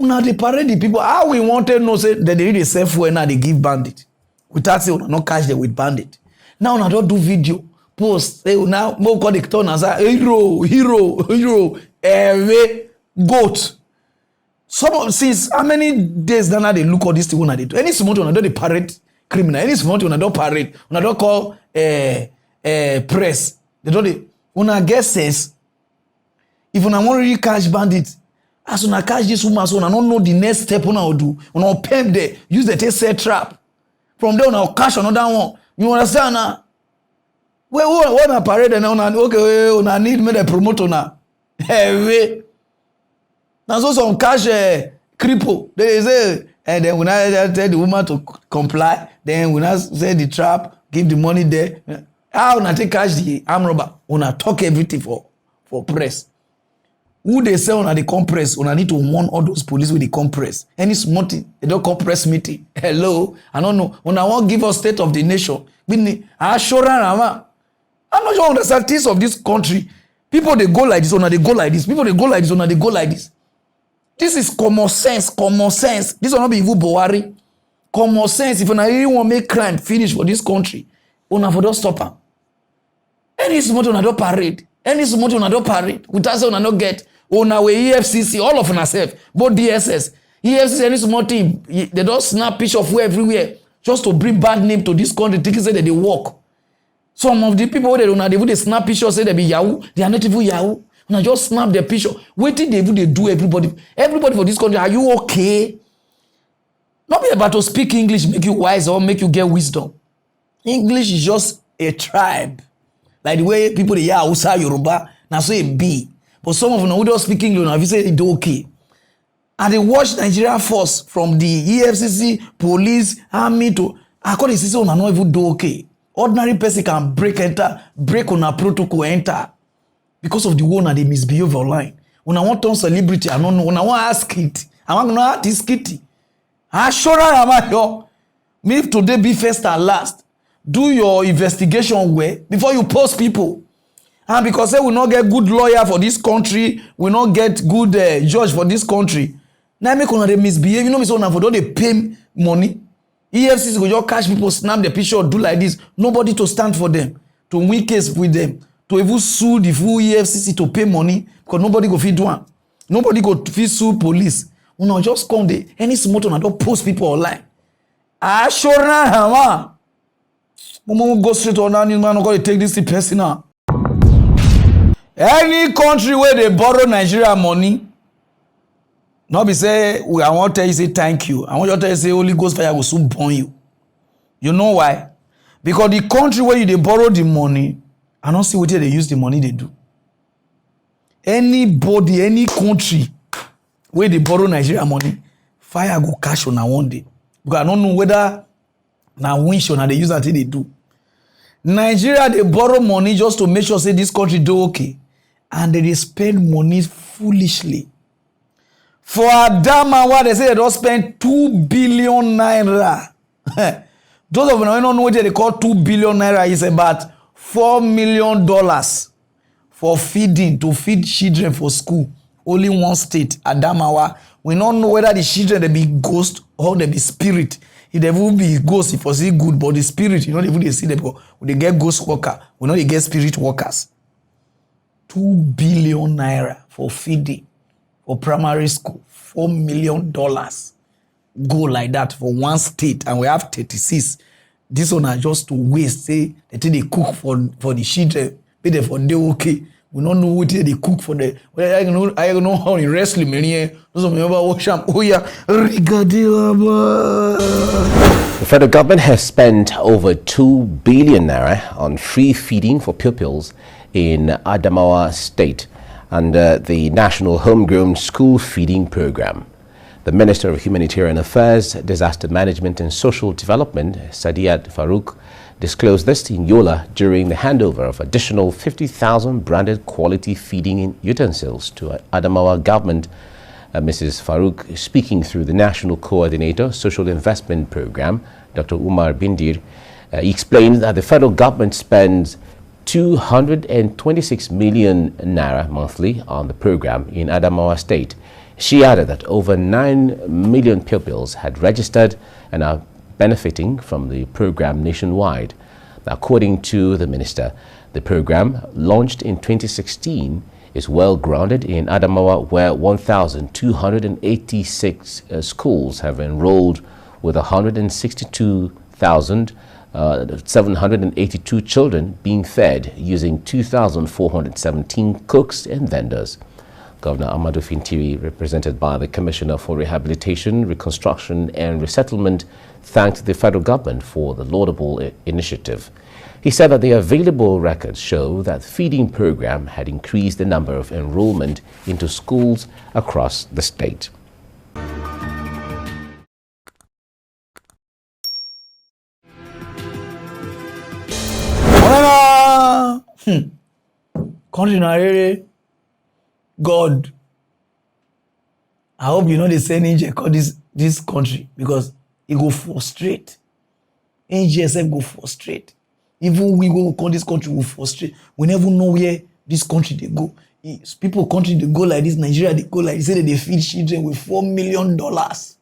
Una they parade the people. How we want to know say that they really self when now they give bandit. Without say una not catch them with bandit. Now una don't do video. Post. Say now more call the turn and say hero. Every goat. Since how many days now they look at this thing when they do. Any small one don't they parade criminal. Any small one don't parade. Una don't call press. They don't. Una guess says if una want really catch bandit, as una catch this woman, so una don't know the next step una will do. Una pimp there, use the test set trap. From there una catch another one. You understand now? Well, what na parade and una okay, una need me the promoter now. Hey, now so some catch cripple. They say, and then when I tell the woman to comply, then when I say the trap, give the money there. How una take catch the arm robber? Una talk everything for press. Who they say una the compress? Una need to warn all those police with the compress. Any small thing, they don't compress meeting. Hello, I don't know. Una won't give us state of the nation. I not sure understand things of this country. People they go like this, una they go like this. People they go like this, una they go like this. This is common sense. Common sense. This will not be even Buhari. Common sense. If una really want to make crime finish for this country, una for don't stop am. Any small una don't parade. Any small una don't parade. Without say una not get. Una we EFCC, all of una self, both DSS, EFCC, any small thing, they don't snap picture of everywhere just to bring bad name to this country. Thinking say that they work. Some of the people they snap picture say they be Yahoo. They are not even Yahoo. Una just snap their picture. Wait till they do everybody. Everybody for this country, are you okay? Not be about to speak English, make you wise or make you get wisdom. English is just a tribe. Like the way people they hear Hausa, Yoruba, now so it be. But some of them who don't speak English, if you say it's okay. And they watch Nigeria force from the EFCC, police, army to according to system, not even do okay. Ordinary person can break on a protocol, enter. Because of the one that they misbehave online. When I want to celebrity, I don't know. When I want to ask it, I want to know how to skit it. I sure am yo. Me today be first and last. Do your investigation well before you post people. And because they will not get good lawyer for this country, will not get good judge for this country. Now make on they misbehave. You know me so now for don't they pay money. EFCC will just catch people, snap the picture, do like this. Nobody to stand for them, to win case with them, to even sue the full EFCC to pay money because nobody go feed do one. Nobody go feed sue police. No, just come there. Any small and don't post people online. I sure na Mama go straight on and man go take this personal. Any country where they borrow Nigeria money, not be say I want to tell you say thank you. I want you to tell you say Holy Ghost fire will soon burn you. You know why? Because the country where they borrow the money, I don't see what they use the money they do. Anybody, any country where they borrow Nigeria money, fire go cash on one day. Because I don't know whether now winch or they use that they do. Nigeria they borrow money just to make sure say this country do okay, and they spend money foolishly. For Adamawa, they say they don't spend 2 billion naira. Those of you don't know what they call 2 billion naira is about $4 million for feeding, to feed children for school. Only one state, Adamawa. We don't know whether the children they be ghost or they be spirit. If they will be ghost, if you see good, but the spirit, you know, they will see them because they get ghost worker, we know they get spirit workers. 2 billion naira for feeding for primary school. $4 million go like that for one state, and we have 36. This one are just to waste. Say they think they cook for the children, pay them for day okay. We don't know what they cook for the. Well, I know how in wrestling many. Those of you watch them. Oh yeah, the federal government has spent over 2 billion naira on free feeding for pupils in Adamawa State under the National Homegrown School Feeding Program. The Minister of Humanitarian Affairs, Disaster Management and Social Development, Sadiat Farouk, disclosed this in Yola during the handover of additional 50,000 branded quality feeding utensils to Adamawa government. Mrs. Farouk, speaking through the National Coordinator Social Investment Program, Dr. Umar Bindir, explained that the federal government spends 226 million naira monthly on the program in Adamawa State. She added that over 9 million pupils had registered and are benefiting from the program nationwide. According to the minister, the program, launched in 2016, is well grounded in Adamawa, where 1,286 schools have enrolled with 162,782 children being fed using 2,417 cooks and vendors. Governor Amadou Fintiri, represented by the Commissioner for Rehabilitation, Reconstruction and Resettlement, thanked the federal government for the laudable initiative. He said that the available records show that the feeding program had increased the number of enrollment into schools across the state. God, I hope you know the same angel call this country because it go frustrate. NGSF go frustrate. Even we go call this country will frustrate. We never know where this country they go. People country they go like this, Nigeria they go like this, say that they feed children with $4 million. $4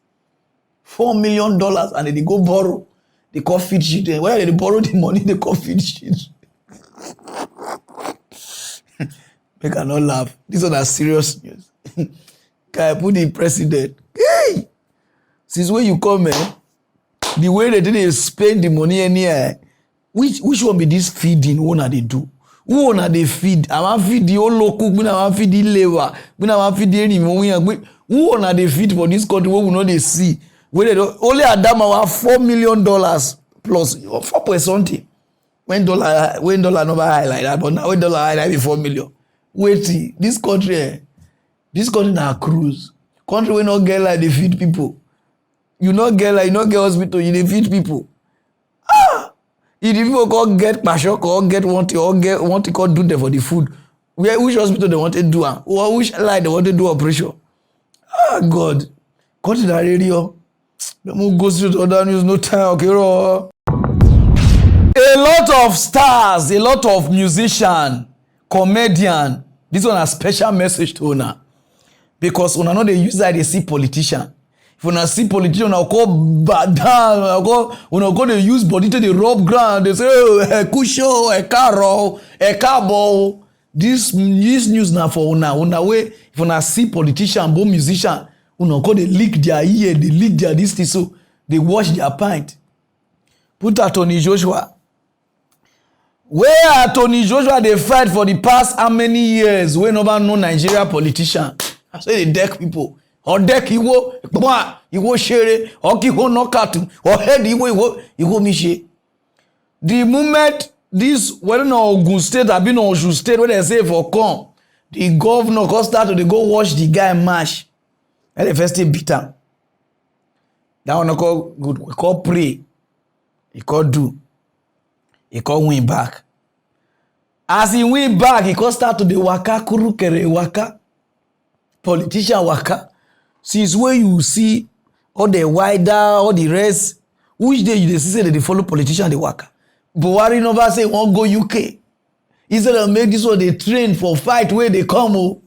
million, and then they go borrow. They call feed children. Where they borrow the money, they call feed children. Make I not laugh. This one are serious news. Can I put the president? Hey! Since when you come, the way they didn't spend the money anywhere, which one be this feeding? What are they do? Who wanna they feed? I want feed the whole local, I want feed the labor, I want feed the enemy. Who wanna they feed for this country? What we know they see? Where they don't, only Adama $4 million plus 4 point something. When dollar number high like that, but now when dollar high like 4 million. Wait, this country na cruise. Country we not get like they feed people. You not get hospital, you they feed people. If the people can't get passion, or get want to call do them for the food. Which hospital they want to do? Or which line they want to do operation? God. Country na radio. Don't go straight to other news, no time, okay, bro. A lot of stars, a lot of musicians, comedian. This one a special message to una. Because una know they use that they see politician. If una see politician, una go bad down, una go they use body to the rub ground. They say, oh, kusho, caro, cabo. This news now for una way. If una see politician, bo musician, una go they lick their ear, they lick their this, so they wash their pint. Put that Tony Joshua. Where Tony Joshua they fight for the past how many years? We never know Nigeria politician. I say they deck people. Or deck Iwo shere, or Kiwo knockout, or head Iwo Mishe. The moment this whether no Ogun State have been Osun State where they say for come, the governor go start to they go watch the guy mash. And the first thing beat him. That one call good. We call pray. He call do. He call win back. As he win back, he call start to the waka kuru kere waka. Politician waka. Since where you see all the wider, all the rest, which day you see say that they follow politician the waka. Buhari never say won't go UK. Instead of make this one they train for fight where they come. Oh.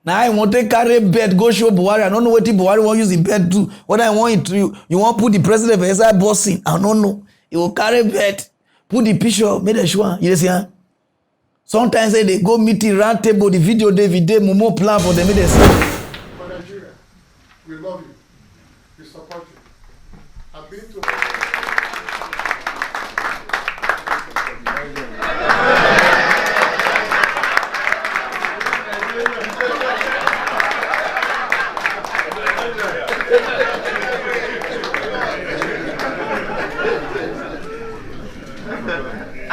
Now I want to carry bed, go show Buhari. I don't know what the Buhari want use the bed to. What I want to you want put the president for inside bossing. I don't know. He will carry bed. Put the picture, make the sure. You see, huh? Sometimes they go meeting round table, the video David Momo plan for them. For Nigeria, we love you. We support you. I've been to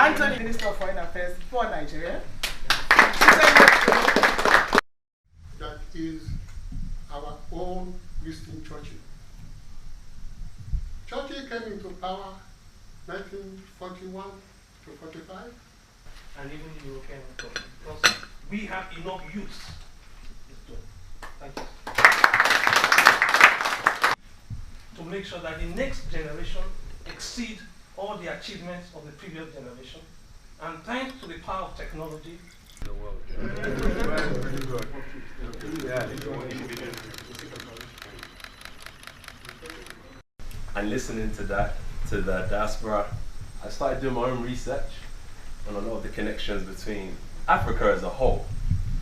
Anthony, Minister of Foreign Affairs for Nigeria. That is our own Winston Churchill. Churchill came into power 1941 to 45. And even the European government, because we have enough youth. Thank you. To make sure that the next generation exceed all the achievements of the previous generation, and thanks to the power of technology, the world. Very good. And listening to that, to the diaspora, I started doing my own research on a lot of the connections between Africa as a whole,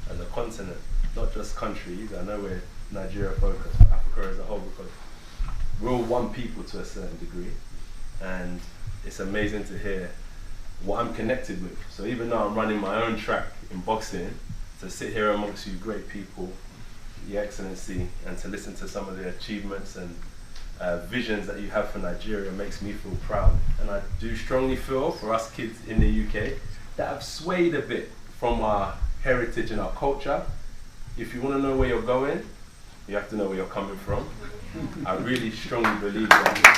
as a continent, not just countries. I know we're Nigeria focused, but Africa as a whole, because we're all one people to a certain degree, and it's amazing to hear what I'm connected with. So even though I'm running my own track in boxing, to sit here amongst you great people, Your Excellency, and to listen to some of the achievements and visions that you have for Nigeria makes me feel proud. And I do strongly feel for us kids in the UK that have swayed a bit from our heritage and our culture. If you want to know where you're going, you have to know where you're coming from. I really strongly believe that.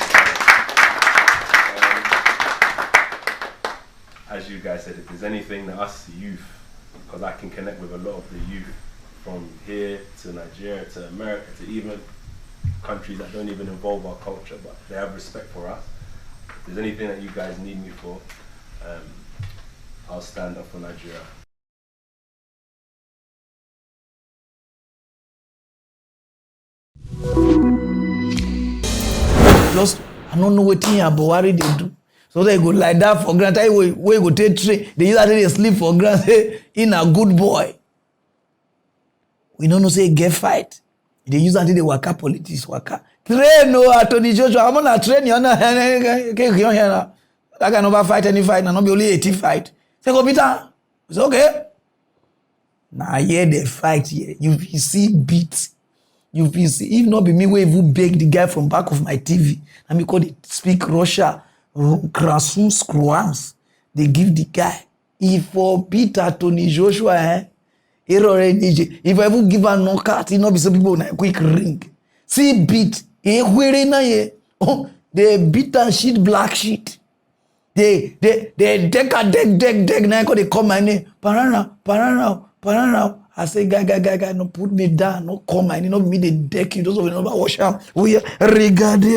As you guys said, if there's anything that us youth, because I can connect with a lot of the youth from here to Nigeria to America to even countries that don't even involve our culture, but they have respect for us. If there's anything that you guys need me for, I'll stand up for Nigeria. Just, I don't know what Buhari they do. So they go like that for granted. We go take train. They usually they sleep for granted. In a good boy. We don't know say get fight. They use until they waka politics waka. Train no Anthony Joshua. I'm gonna train you. That can never fight any fight. And not be only 80 fight. Say go Peter. It's okay. Now here they fight here. You see beat. You see. If not be me, we even beg the guy from back of my TV. And because they speak Russia. Krasun screws. They give the guy. If for Peter Tony Joshua, if I ever give a knockout, it not be some people na quick ring. See beat. They beat and shit black shit. They deck now they call my name. Pararan. I say, guy, no put me down, no call my name, no me the deck you. Those of you know about wash out. We regarding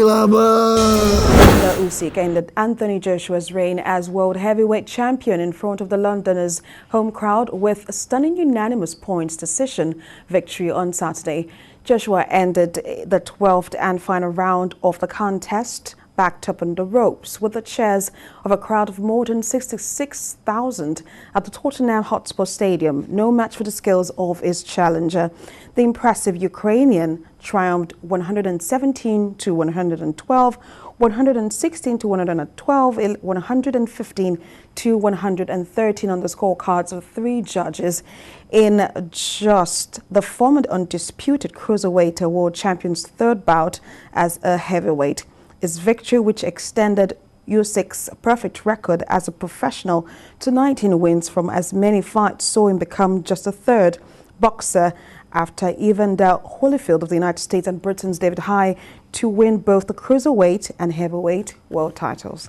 Usyk ended Anthony Joshua's reign as world heavyweight champion in front of the Londoners' home crowd with a stunning unanimous points decision victory on Saturday. Joshua ended the 12th and final round of the contest backed up on the ropes with the cheers of a crowd of more than 66,000 at the Tottenham Hotspur Stadium, no match for the skills of his challenger. The impressive Ukrainian triumphed 117 to 112, 116 to 112, 115 to 113 on the scorecards of 3 judges in just the former undisputed cruiserweight world champion's third bout as a heavyweight. His victory, which extended Usyk's perfect record as a professional to 19 wins from as many fights, saw him become just the third boxer after Evander Holyfield of the United States and Britain's David Haye to win both the cruiserweight and heavyweight world titles.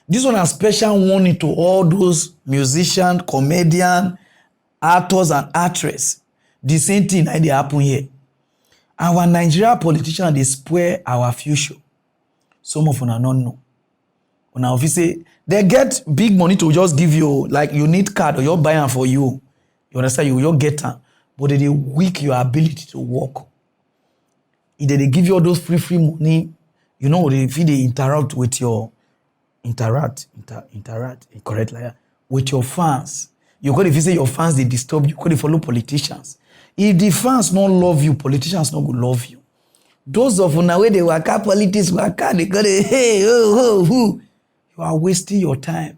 This one a special warning to all those musicians, comedians, actors and actresses. The same thing that they happen here. Our Nigerian politicians, they spoil our future. Some of them are not know. Una office they get big money to just give you, like you need card or you're buying for you. You understand? You get them. But they weak your ability to work. If they give you all those free money, you know, if they interrupt with your interact, correct like that, with your fans. You got if you say your fans they disturb you, got to follow politicians. If the fans don't love you, politicians not gonna love you. Those of una where they waka politics waka, they got hey you are wasting your time.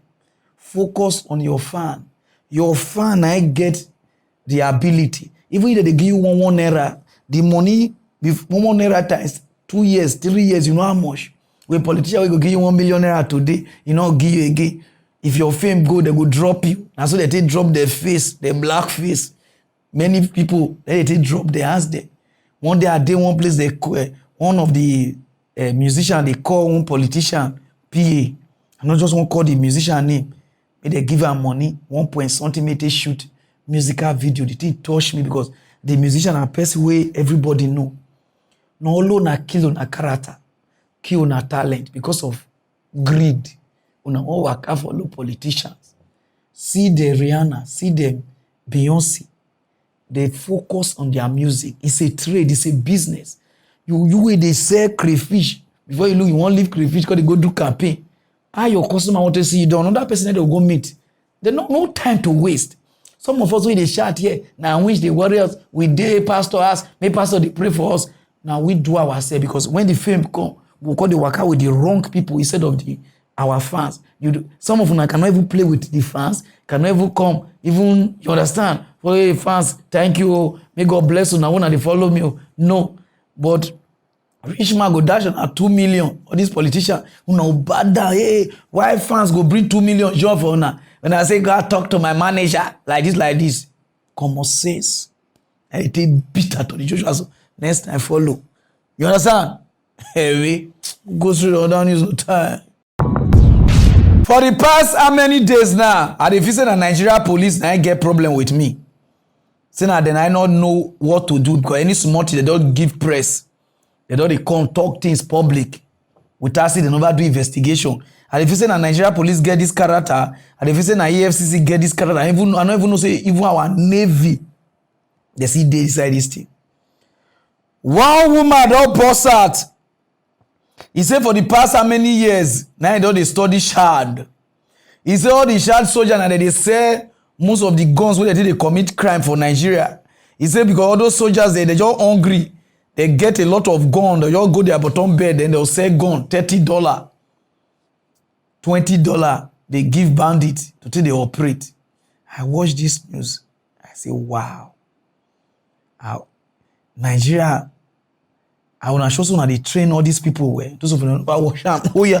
Focus on your fan. Your fan I get the ability. Even if they give you one naira, the money, with one naira times 2 years, 3 years, you know how much? When politician will give you 1 million naira today, you know, give you again. If your fame go, they go drop you. And so they take drop their face, their black face. Many people, they take drop their hands there. One day a day, one place, they one of the musicians, they call one politician, PA. I not just want to call the musician name. But they give her money, 1 point something, make they shoot musical video. The thing touch me because the musician are person way everybody know. No alone na kill na character, kill na talent because of greed. Una all work for low politicians. See the Rihanna, see them Beyonce. They focus on their music. It's a trade, it's a business. You way they sell crayfish. Before you look, you won't leave crayfish because they go do campaign. Your customer want to see you down. Another person that they will go meet. There's no time to waste. Some of us when they shout here, now which the warriors, we dare pastor us, may pastor they pray for us. Now we do ourselves because when the fame come, we'll call the worker with the wrong people instead of our fans. Some of them cannot even play with the fans, cannot even come, even, you understand? For hey, fans, thank you, may God bless you, now when they follow me. No, but rich man go dash on 2 million, or this politician, bad down, hey, why fans go bring 2 million job for una? When I say, God, talk to my manager, like this, common sense. I take bitter to the Joshua, so next time follow. You understand? Hey, go through the other news no time. For the past how many days now, I dey feel say the Nigeria police now get problem with me. Say now then I not know what to do because any small thing they don't give press. They don't come talk things public. Without say they never do investigation. And if you say the Nigeria police get this character, and if you say the EFCC get this character, I don't even know say even our Navy, they see they decide this thing. One woman don't bust out. He said for the past how many years, now they study shard. He said all the shard soldiers and they say most of the guns where they commit crime for Nigeria. He said because all those soldiers they just hungry. They get a lot of gun. They all go their bottom bed and they'll sell gun $30, $20. They give bandits to till they operate. I watch this news. I say, wow. Nigeria. I want to show some they train all these people where. Those of them watch them. Oh yeah,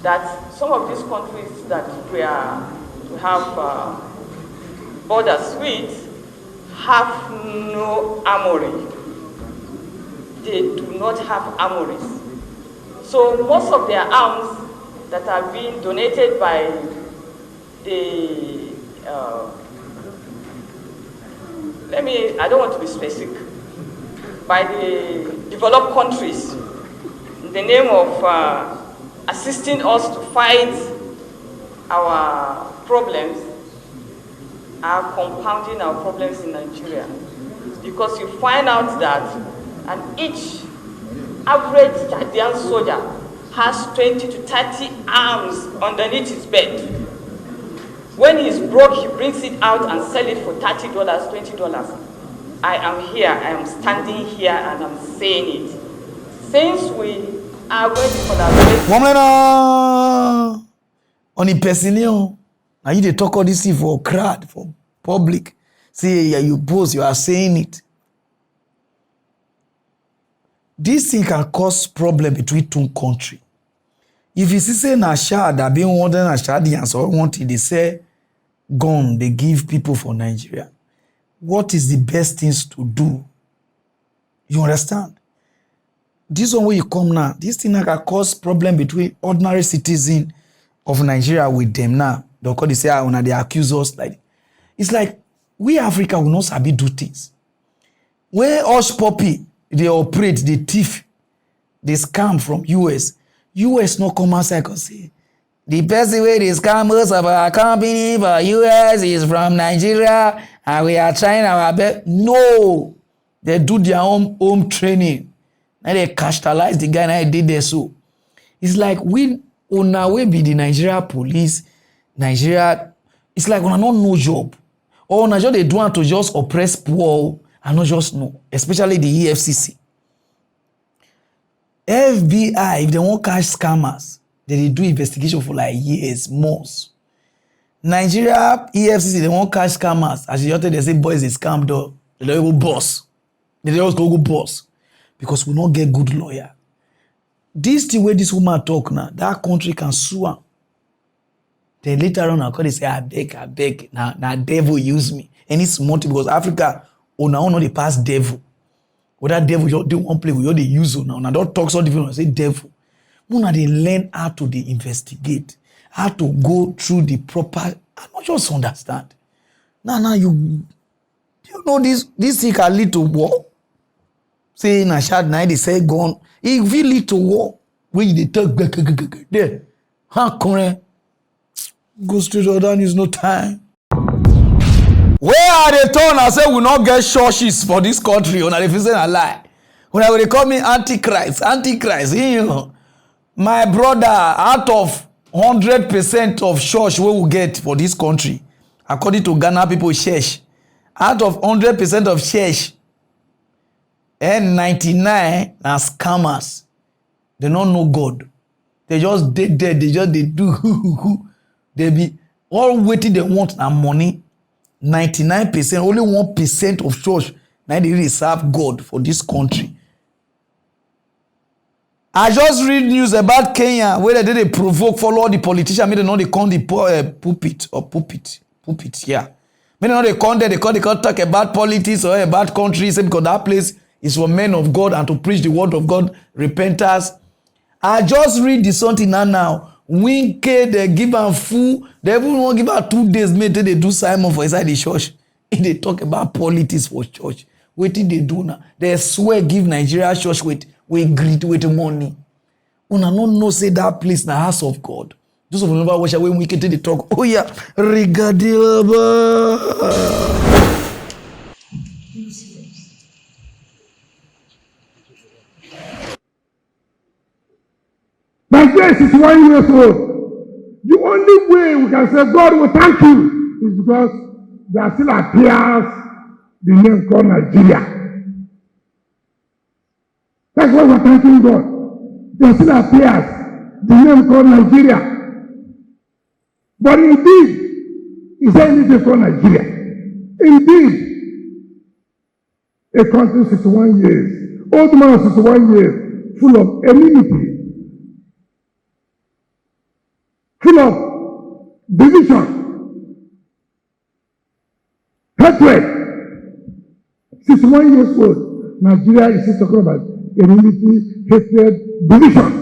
that some of these countries that we have borders with have no armory. They do not have armories. So most of their arms that are being donated by the I don't want to be specific, by the developed countries in the name of assisting us to fight our problems are compounding our problems in Nigeria. Because you find out that each average Chadian soldier has 20 to 30 arms underneath his bed. When he's broke, he brings it out and sells it for $30, $20. I am here, I am standing here and I'm saying it. Since we are going to collaborate... On the personnel, now you they talk all this thing for crowd, for public. Say, yeah, you boast, you are saying it. This thing can cause problem between two countries. If you see say na shard that been wondering na shardians or wanting they say gun they give people for Nigeria. What is the best things to do? You understand? This one where you come now, this thing can cause problem between ordinary citizen of Nigeria with them now. Because they say they accuse us like it's like we Africa will not sabi do things. Where us puppy they operate, they thief, they scam from US. US no come outside and say the best way they scam most of our company for US is from Nigeria and we are trying our best. No, they do their own home training. And they capitalize the guy and I did there so. It's like we on our way be the Nigeria police, Nigeria. It's like when I don't know job. Or Nigeria they do want to just oppress poor and not just know, especially the EFCC. FBI, if they won't catch scammers, they do investigation for like years, months. Nigeria EFCC they won't catch scammers. As you they say boys is scam though. They don't go boss. They just go boss because we not get good lawyer. This the way this woman talk now, that country can sue her. Then later on, they say, I beg. Now devil use me. And it's small because Africa, now the past devil. Whether devil you do one play, we they use now. Now don't talk so different. Say devil. Now they learn how to investigate, how to go through the proper. I not just understand. Now you know this thing can lead to war. Say na shad now they say gone. It will lead to war when they talk there. How come? Go straight or down is no time. Where are they turn and say we not get churches for this country? When they say a lie. When they call me antichrist. You know, my brother, out of 100% of church we will get for this country, according to Ghana people church, out of 100% of church, and 99 are scammers. They don't know God. They just dead. They do. They be all waiting they want and money. 99%, only 1% of church now they really serve God for this country. I just read news about Kenya where they provoke follow the politician. Maybe they know they call the pulpit. Yeah. Maybe they call they talk about politics or about countries because that place is for men of God and to preach the word of God, repentance. I just read the something now. Winked, they give am full. They even won't give her 2 days. Maybe they do Simon for inside the church. If they talk about politics for church, what did they do now? They swear give Nigeria church with greed with money. Una no know say that place na house of God. Those of you never watch when wicked they talk. Oh yeah, regadilaba. My face is 1 year old. The only way we can say God will thank you is because there still appears the name called Nigeria. That's why we're thanking God. There still appears the name called Nigeria. But indeed, he said anything called Nigeria. Indeed, a country 61 years, old man 61 years, full of enmity, full of division, hatred. 61 years old, Nigeria is still talking about enmity, hatred, division.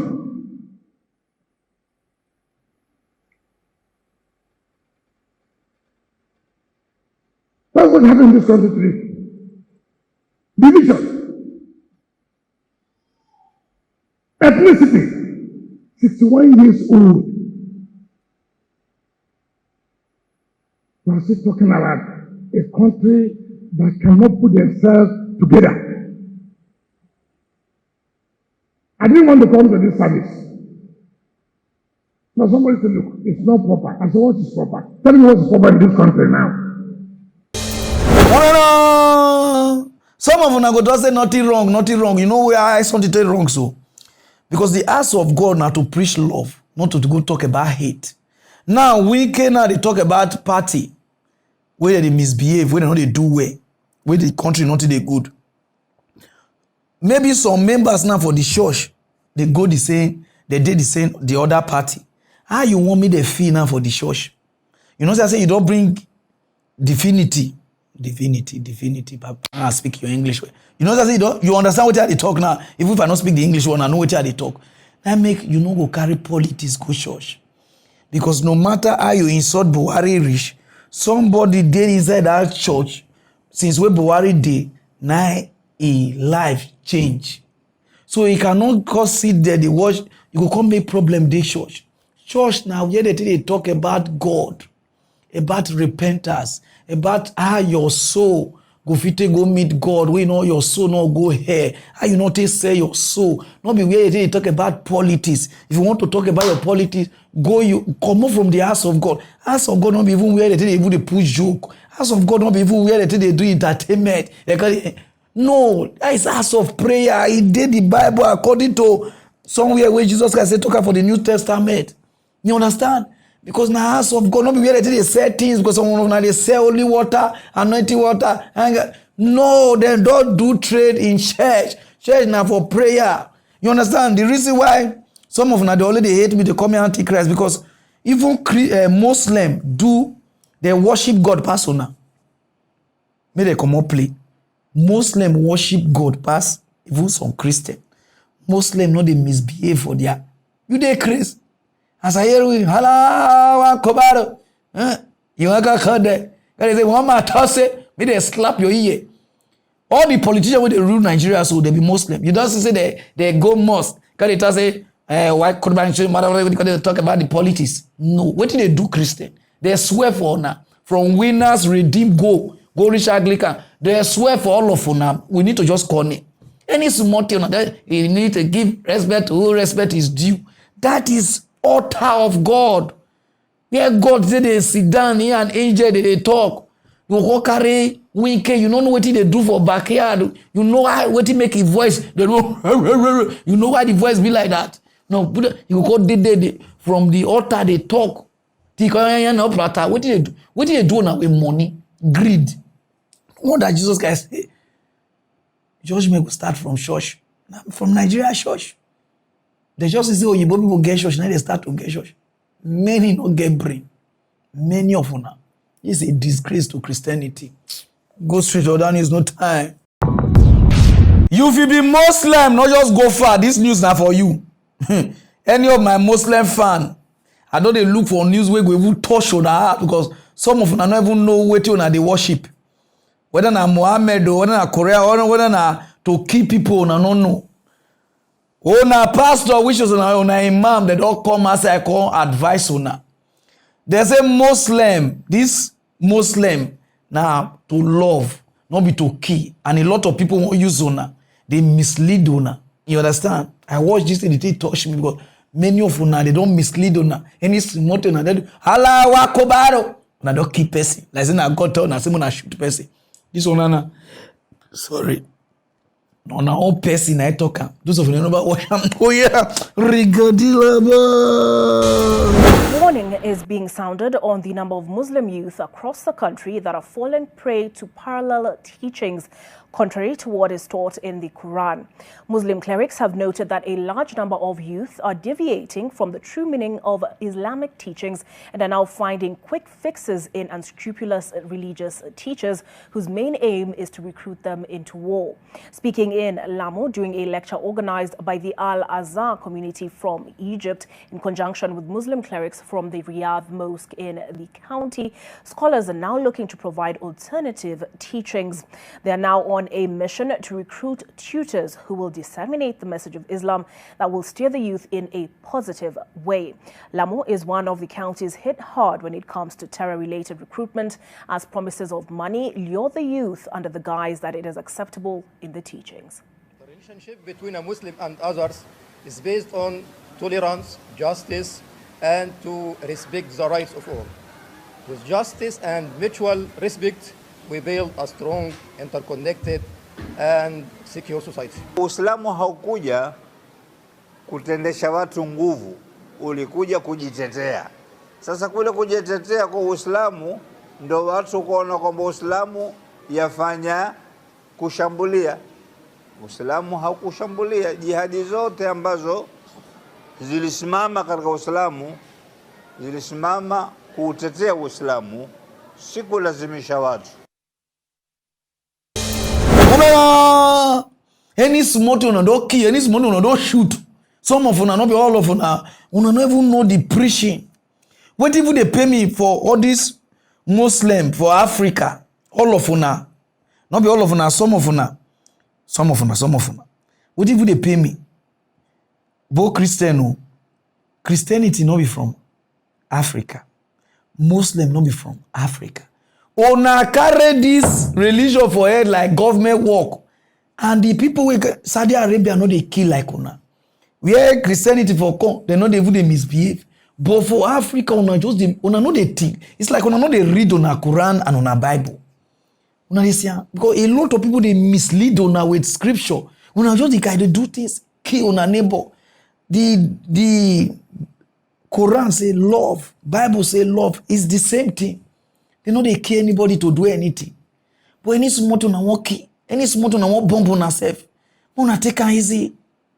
That's what happened in this country today. Division. Ethnicity. 61 years old. We are still talking about a country that cannot put themselves together. I didn't want to come to this service. Now somebody said, look, it's not proper. I said, what is proper? Tell me what is proper in this country now. No. Some of them are going to say nothing wrong. You know where I want to tell wrong so? Because the ask of God now to preach love, not to go talk about hate. Now, we cannot talk about party, where they misbehave, where they do well, where the country not they good. Maybe some members now for the church, they go the same, they did the same, the other party. How you want me to feel now for the church? You know, I say you don't bring divinity, but I speak your English. You know, I say you understand what they talk now. Even if I don't speak the English one, I know what they talk. That make you know go carry politics go church. Because no matter how you insult Buhari rich, somebody did inside that church, since we Buhari day, now a life change. So you cannot go sit there, they watch, you go come make problem they church. Church now, where they talk about God, about repentance, about how your soul go fit go meet God, where you know your soul not go here, how you not say your soul, not be where they talk about politics. If you want to talk about your politics, you come up from the house of God. House of God not be even where they even push joke. House of God not be even where they do entertainment. No, that is house of prayer. He did the Bible according to somewhere where Jesus Christ said talk for the New Testament. You understand? Because now house of God, not be where they sell things, because some of them they sell only water, anointing water. No, they don't do trade in church. Church now for prayer. You understand? The reason why some of them they already hate me, they call me antichrist, because even Muslim do, they worship God personal. May they come up play. Muslim worship God pass, even some Christian. Muslim no they misbehave for their. You they crazy. As I hear we, hala kobaro. You want to cut there. They say, one man toss it, may they slap your ear. All the politicians when they rule Nigeria, so they be Muslim. You don't say they go mosque. Because they say, why could man because they talk about the politics. No, what did they do, Christian? They swear for honor. From winners, redeem, go reach Anglican. They swear for all of honor. We need to just call it. Any small thing that you need to give respect to who respect is due. That is altar of God. Where God say they sit down here and angel they talk. You go carry winky, you don't know what they do for backyard. You know what he make his voice. They do, you know why the voice be like that. No, you go from the altar they talk. What did they do? What did they do now with money? Greed. What that Jesus Christ say? Judgment will start from church. From Nigeria church. They just say, oh, you people get church. Now they start to get church. Many don't get brain. Many of them. It's a disgrace to Christianity. Go straight or down is no time. You will be Muslim, not just go far. This news now for you. Any of my Muslim fan, I know they look for news where we will touch on heart because some of them don't even know what they worship. Whether na Muhammad or whether na Korea or whether na to keep people, na no know. Oh, na pastor, which is on a imam, they don't come as I call advice on na. There's a Muslim, this Muslim, now to love, not be to kill. And a lot of people won't use ona. They mislead ona. You understand? I watch this and it touch me because many of ona, they don't mislead ona. Any smart ona, they do, Allah wa kobaro. Ona don't keep person. Like say na God tell na say na shoot person. This one na, sorry. No, na all person I talk. Those of you know about what I'm. Oh yeah, Rigadilaba. Warning is being sounded on the number of Muslim youth across the country that have fallen prey to parallel teachings contrary to what is taught in the Quran. Muslim clerics have noted that a large number of youth are deviating from the true meaning of Islamic teachings and are now finding quick fixes in unscrupulous religious teachers whose main aim is to recruit them into war. Speaking in Lamu during a lecture organized by the Al-Azhar community from Egypt in conjunction with Muslim clerics from the Riyadh Mosque in the county, scholars are now looking to provide alternative teachings. They are now on a mission to recruit tutors who will disseminate the message of Islam that will steer the youth in a positive way. Lamu is one of the counties hit hard when it comes to terror-related recruitment, as promises of money lure the youth under the guise that it is acceptable in the teachings. The relationship between a Muslim and others is based on tolerance, justice, and to respect the rights of all. With justice and mutual respect, we build a strong, interconnected, and secure society. Uislamu haukuja kutendesha watu nguvu, ulikuja kujitetea. Sasa kule kujitetea kwa Uislamu ndo watu kuona kwamba Uislamu yafanya kushambulia. Uislamu haukushambulia. Jihadi zote ambazo zilisimama katika Uislamu zilisimama kuutetea Uislamu, si kulazimisha watu. Any small thing una don't kill, any small thing una don't shoot. Some of una not be all of una don't even know the preaching. What if they pay me for all this Muslim for Africa? All of una. Not be all of una, some of una. Some of una. What if they pay me? Both Christian, Christianity not be from Africa. Muslim not be from Africa. Una carry this religion for head like government work. And the people with Saudi Arabia know they kill like una. Where Christianity for come, they know they would misbehave. But for Africa, una know they think. It's like una know they read on a Quran and on a Bible. Una they say, because a lot of people they mislead una with scripture. Una just the guy they do things, kill una neighbor. The Quran say love. Bible say love. It's the same thing. They know they care anybody to do anything. But any small to na walk, any small to na walk bomb on herself. Wanna take her easy.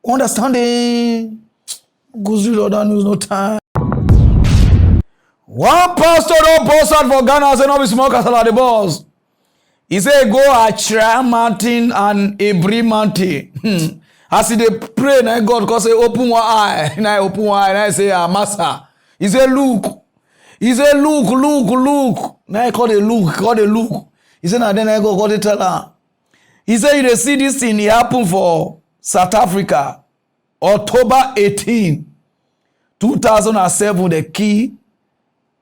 Understanding? Goes read other news no time. One pastor don't post out for Ghana say no be small castle at the boss. He say go Achra Mountain and Ebri Mountain. As he dey pray, na God cause say open one eye. Na open one eye. Na say Massa. He say look. He say look. Na call the look. He say na then I go God tell her. He say you dey see this thing e happen for South Africa. October 18, 2007, the key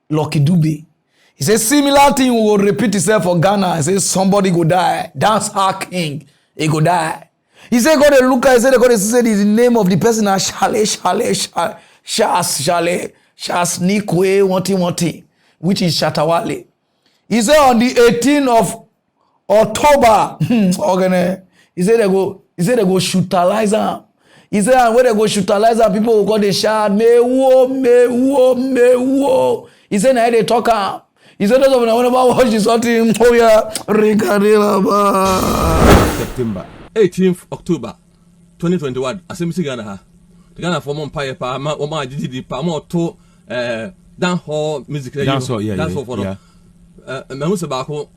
Lucky Dube. He says similar thing will repeat itself for Ghana. He says somebody go die. Dance our king. He go die. He said God they look at. He said God they say the name of the person as Shas Nikwe Wanti, which is Shatawale. He said on the 18th of October, he said they go shootalize her. He said when they go shootalize her, people will go they shout mewo. He said now they talk her. He said those of them whenever watch this something, oh yeah, September 18th October 2021. Asemisi Ghana ha. Ghana for Empire pa ma didi pa ma to dance hall music dance hall for no. Me hu se ba ko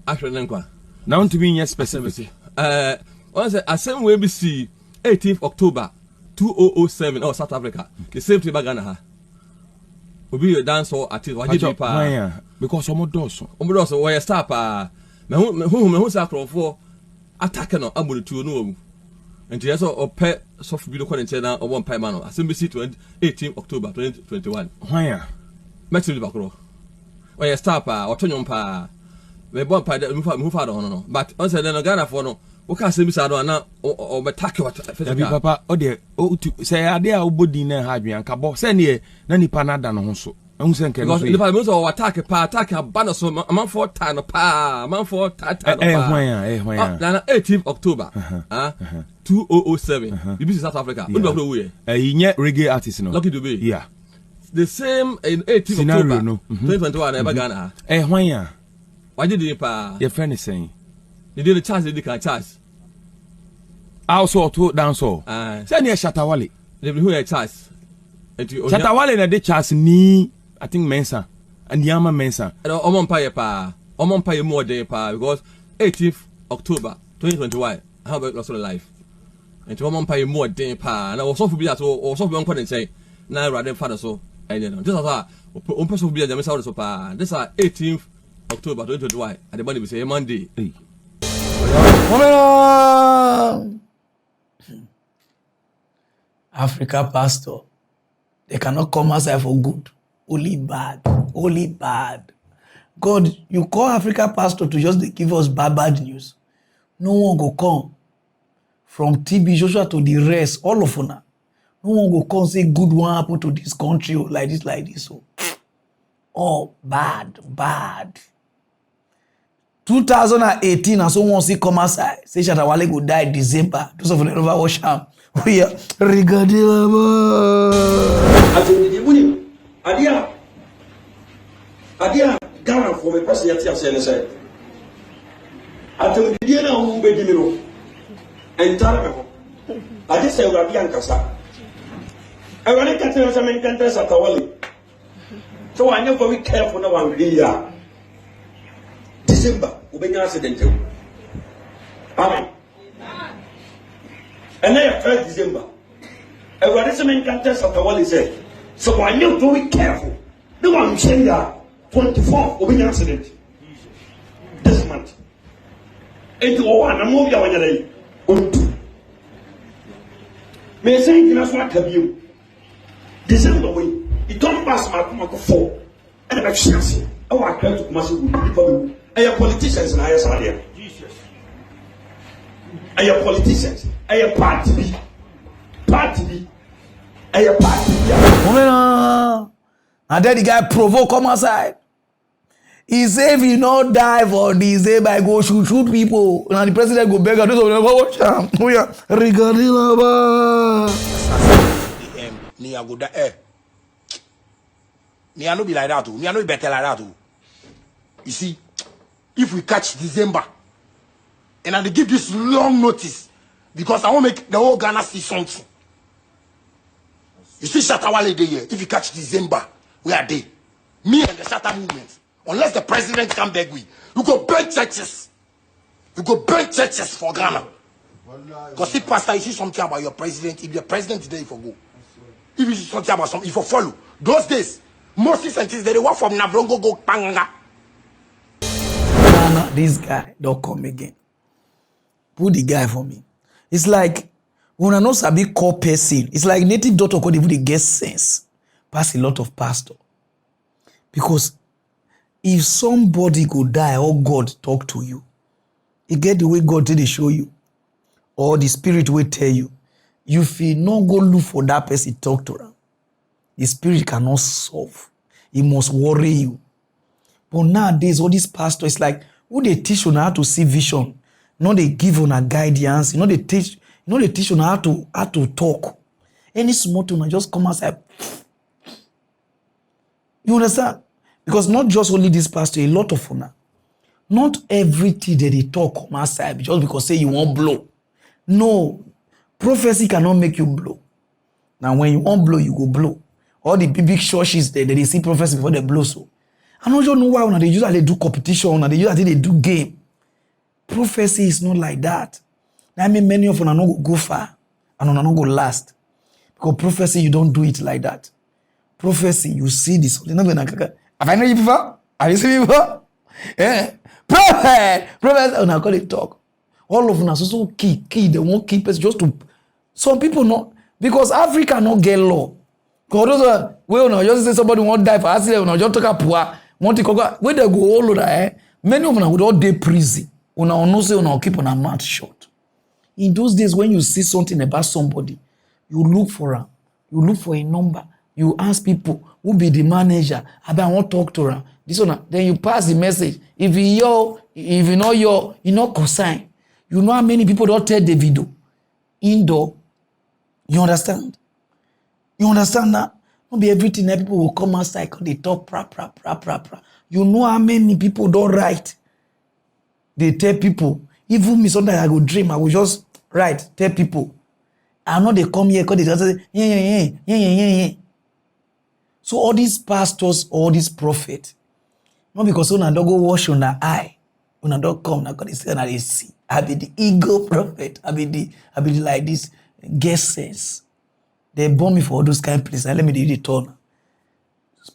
ahwe nenkwa. Now to be specific. One say asem we be see 18th October 2007 oh South Africa. The same thing Ghana ha. Obi your dance hall artist waje pa because omodoso we start pa me hu say akrofo attack no amuritu no omu nti yeso ope soft video content na obo mpai ma no asembisi 18 October 2021 hwan metin bakro we start pa otonyo pa me bon pa mu fa do no but on say no Ghana for no wo ka asembisi ado na o betake what physical papa o de o say ade a obodi na ha adwen ka bo say ne na nipa na da no ho so ehun se nke no so nipa me so attack abana so man for time pa man for time pa hwan na 18th October 2007 BBC South Africa what do we nye reggae artist no Lucky Dube yeah the same in 18th October 2021 e ba Ghana hwan ya waje di pa your friend is saying they did the chance they can chance also to dance all say near Shatawale they who a chance Shatawale na de chance ni I think Mensa and Yama Mensa omon pa more day pa because 18th October 2021 how about lost life and to omon pa more day pa na so for be that so for one point say na rather father so and this is how on person be the Mensa so pa this is 18th October 2021 at the money be say Monday Africa pastor, they cannot come outside for good. Only bad. God, you call Africa pastor to just give us bad news. No one go come. From TB Joshua to the rest, all of una. No one go come say good one happen to this country like this. So, oh, bad. 2018, and someone see come outside. Say Shatawale go die December. Those of them never wash him. We are regarding Adia Ghana for me person yati ase say atem die na wo be di mi no entare me ho ade say urade ankasa urade ka tell say men kan tell Shatawale so I never be careful na one year December we be accident amen and then 1st December urade say men kan tell Shatawale say so I need to be careful no one say that 24th obi accident this month enti o wa na mo bia wanya dai ontu me say gina so akabio December we it don't pass my come 4 and I chance e wa kra to kuma se go people e politicians na yes ade Jesus e politicians e party bi e party and then the guy provoke come outside. He say if he not die for this, say by go shoot people. Now the president go beg her. This one go watch him. We are regarding about. Ni agoda Me I no be like that. Me I no be better like that. You see, if we catch December, and I give this long notice, because I want to make the whole Ghana see something. You see, Shatawale Day here. If you catch December, we are there. Me and the Shatta movement. Unless the president come back, we go burn churches. You go burn churches for Ghana. Because if pastor, you see something about your president, if your president is there, you for go. If you see something about something, you for follow. Those days, most scientists they work from Navrongo go Panganga. Ghana, this guy don't come again. Put the guy for me. It's like when I know sabi call person. It's like native doctor could even get sense. Pass a lot of pastor. Because if somebody go die or God talk to you, you get the way God did show you, or the spirit will tell you, you feel no go look for that person talk to them. The spirit cannot solve. It must worry you. But nowadays, all these pastors, it's like who they teach on how to see vision. No, they give on a guidance. They teach on how to talk. Any small thing, just come outside. You understand? Because not just only this pastor, a lot of them. Not everything that they talk come outside just because say you won't blow. No. Prophecy cannot make you blow. Now when you won't blow, you go blow. All the big churches there, they see prophecy before they blow so. I don't know why when they usually do competition, they usually do game. Prophecy is not like that. I mean, many of them are not go far and are not go last. Because prophecy, you don't do it like that. Prophecy, you see this. Have I know you before? Have you seen me before? Yeah. Prophet! And I call it talk. All of them are so key. They won't keep us just to. Some people not. Because Africa not get law. Because those are, well, just say somebody won't die for accident, just talk poor. Want to go where they go all over, many of them would all day prison. No say keep on a mouth shut. In those days, when you see something about somebody, you look for her. You look for a number. You ask people who be the manager. I want to talk to her. This one, then you pass the message. If you know you not consign. You know how many people don't tell the video indoor. You understand? You understand that? Not be everything that people will come outside because they talk pra. You know how many people don't write. They tell people. Even me sometimes I go dream. I will just write. Tell people. I know they come here because they just say yeah. So all these pastors, all these prophets, not because when I don't go wash on the eye, when I don't come, I got say they see. I be the ego prophet. I be the like this guesses. They born me for all those kind of places. And let me do the turn.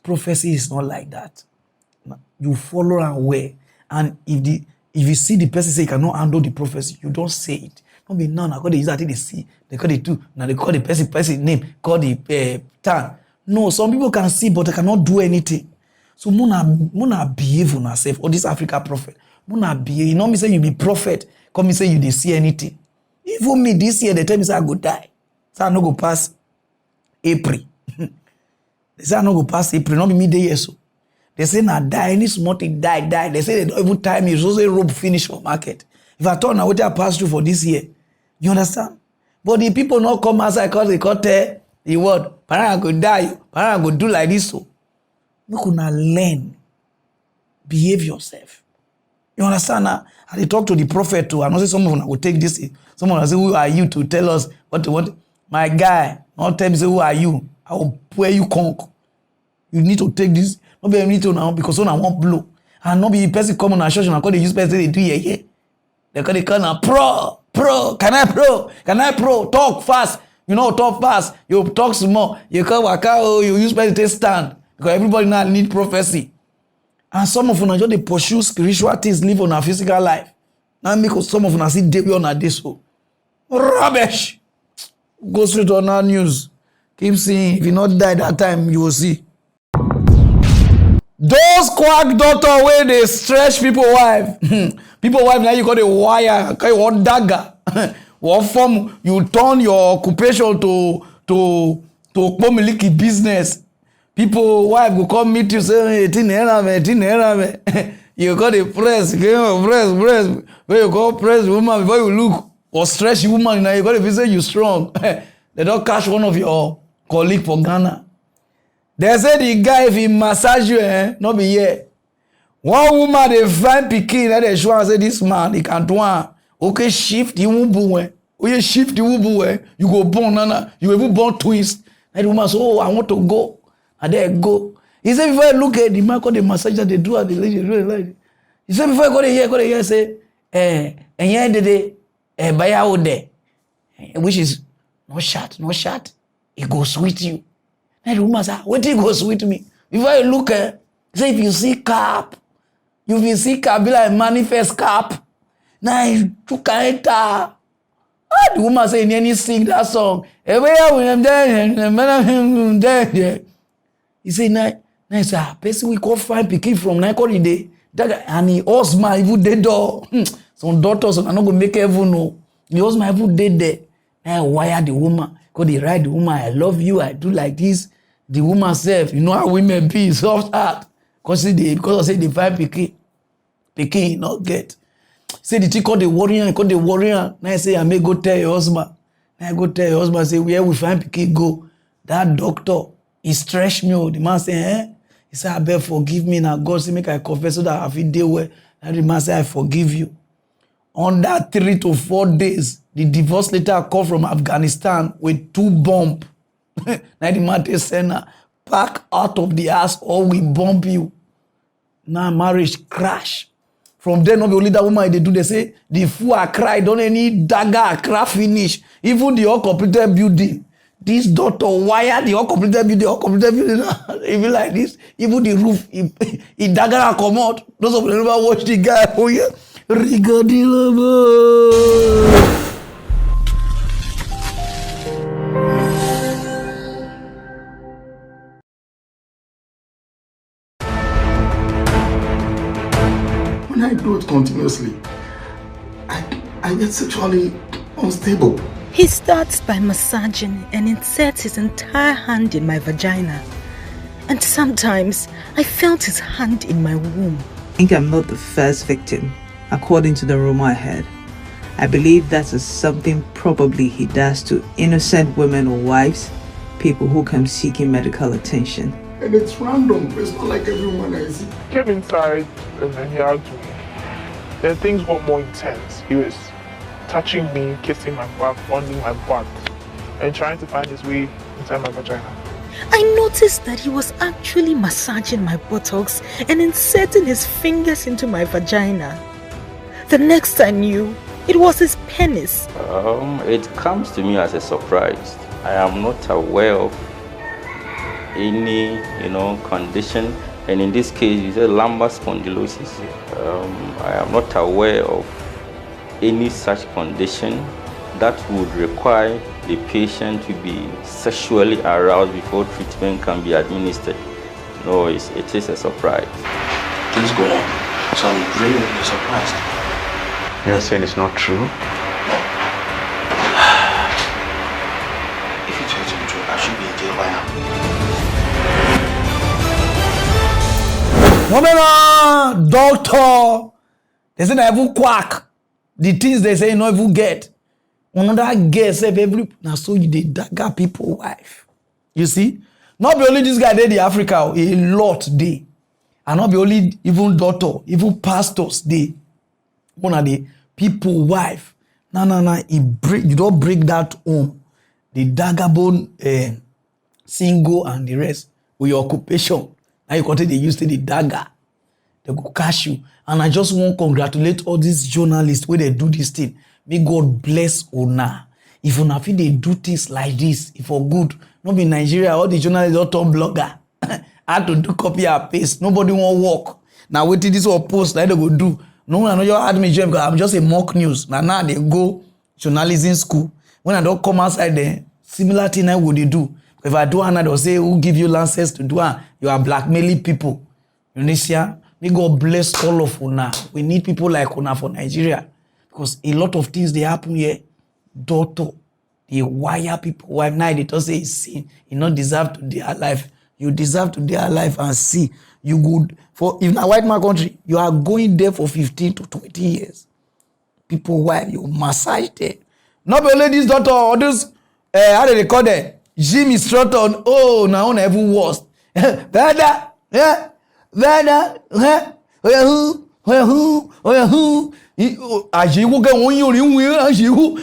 Prophecy is not like that. You follow and wear. And if you see the person say you cannot handle the prophecy, you don't say it. Don't be now. I got the use they see. They call it two. Now they call the person name. Call the town. No, some people can see, but they cannot do anything. So muna behave on herself. Or this Africa prophet. Muna behave. You know me say you be prophet. Come me say you didn't see anything. Even me this year, they tell me say I go die. So I no go pass April. They say I no go pass April. Not be me there so. They say na die. Any small thing die. They say they don't even time you. So say rope finish for market. If I turn now what I pass through for this year, you understand? But the people not come outside because they can't tell the word. Pararan go die. Pararan go do like this so. You could learn. Behave yourself. You understand now? And they talk to the prophet too. I know say some of them will take this. Someone will say, who are you to tell us what to want? My guy, not tell me say, who are you? I will where you conk. You need to take this. Not be able to now because one I won't blow. And not be person come on a church and I call the use person they do yeah. They call now pro. Can I pro? Talk fast. You know, talk fast. You talk small. You call waka. You use person to stand because everybody now need prophecy. And some of them just they pursue spiritual things, live on a physical life. Now because some of them see they on a day so rubbish. Go straight on our news. Keep seeing. If you not die that time, you will see. Those quack doctor where they stretch people wife. People wife now you got a wire, one dagger. What form you turn your occupation to miliki business. People wife will come meet you say, hey, you got a press. Where you go press woman before you look or stretch woman now you got to say you strong. They don't catch one of your colleague for Ghana. They say the guy if he massage you, not be here. One woman they find pikin and they show and say this man he can do one. Okay, shift the wubu you shift the wubu you go born nana, you even born twins. And the woman say, oh, I want to go. And there go. He said before I look at the man called the massage that they do at the lady, really like it. He said before I go there, say, and yeah, buy out there. Which is no shot. It goes sweet you. And the woman say, what it goes sweet me? Before I look at, say if you see cap, be like manifest cap. Now you can enter. The woman say, any sing that song. He say, nice, person we call find pikin from night holiday. And he husband even dead door. Some daughters are not gonna make heaven know. The husband even dead there. Now wire the woman. Because they write the woman, I love you, I do like this. The woman self, you know how women be, soft heart. Because I say they find pikin not get. Say the chick call the warrior. Now I say I may go tell your husband. Now I go tell your husband, say where we find pikin go. That doctor, he stretch me. The man say, He said, I beg forgive me now. God say make I confess so that I feel day well. And the man say I forgive you. On that 3 to 4 days, the divorce letter come from Afghanistan with 2 bombs. Now the man tell send pack out of the house or we bomb you. Now marriage crash. From there, not only that woman they do, they say the fool are cry, don't any dagger cry finish. Even the uncompleted building. This daughter wire the uncompleted building, even like this. Even the roof, it dagger come out. Those of them never watch the guy. Oh yeah, When I do it continuously, I get sexually unstable. He starts by massaging and inserts his entire hand in my vagina. And sometimes I felt his hand in my womb. I think I'm not the first victim, according to the rumor I heard. I believe that is something probably he does to innocent women or wives, people who come seeking medical attention. And it's random. It's not like every woman I see. Came inside and then he hugged me. Then things got more intense. He was touching me, kissing my back, fondling my butt, and trying to find his way inside my vagina. I noticed that he was actually massaging my buttocks and inserting his fingers into my vagina. The next I knew, it was his penis. It comes to me as a surprise. I am not aware of any, condition, and in this case, it's a lumbar spondylosis. I am not aware of any such condition that would require the patient to be sexually aroused before treatment can be administered. No, it is a surprise. Please go on. So I'm really, really surprised. You're saying it's not true? If you tell it to be true, I should be in jail by now. Woman, doctor, they say they even quack. The things they say you not even get. Another girl say every now so you they dagger people wife. You see? Not be only this guy there the Africa, a lot they. And not be only even daughter, even pastors they. One of the people wife. No, you don't break that home. The dagger bone single and the rest with your occupation. Now you continue they use the dagger. They go catch you. And I just want to congratulate all these journalists where they do this thing. May God bless Ona. If una feel they do things like this, if for good, not be Nigeria, all the journalists all turn blogger. I had to do copy and paste. Nobody want work. Now wait till this one post like they go do. No one I know you had me join because I'm just a mock news. Now they go journalism school. When I don't come outside there, similar thing I would do. If I do another, they'll say who give you license to do it? You are blackmailing people. You understand? May God bless all of Una. We need people like Una for Nigeria. Because a lot of things they happen here. Daughter, they wire people. Wife now they don't say it's sin. You not deserve to be alive. You deserve to be alive and see. You good. For in a white man country, you are going there for 15 to 20 years. People wife, you massage there. Not only this daughter or this, how do they call that? Gym instructor. Oh, now on every worst. Vada, yeah, Vada, who, as you will go on your as you, who,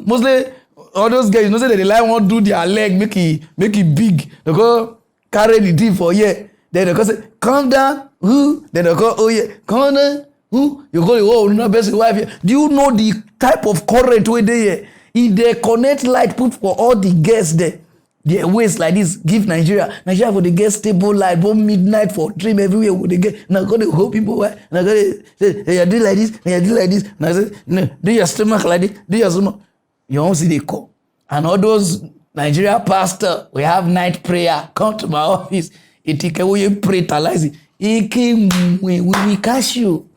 mostly all those guys, you know, say that they like want to do their leg, make it big. They go carry the thing for yeah. Then they go say, calm down, who? Then they go, oh yeah, calm down, who? You go, oh, no, best wife here. Do you know the type of current where they here? If they connect light put for all the guests there, their ways like this, give Nigeria for the get stable light, both midnight for dream everywhere with the get. Now go to hold people why? Now go to say, hey, you do like this, hey, you do like this. Now say, no, do your stomach like this, do your stomach. You don't see the call. And all those Nigeria pastor, we have night prayer. Come to my office. It take away pray talazi. It came we catch you.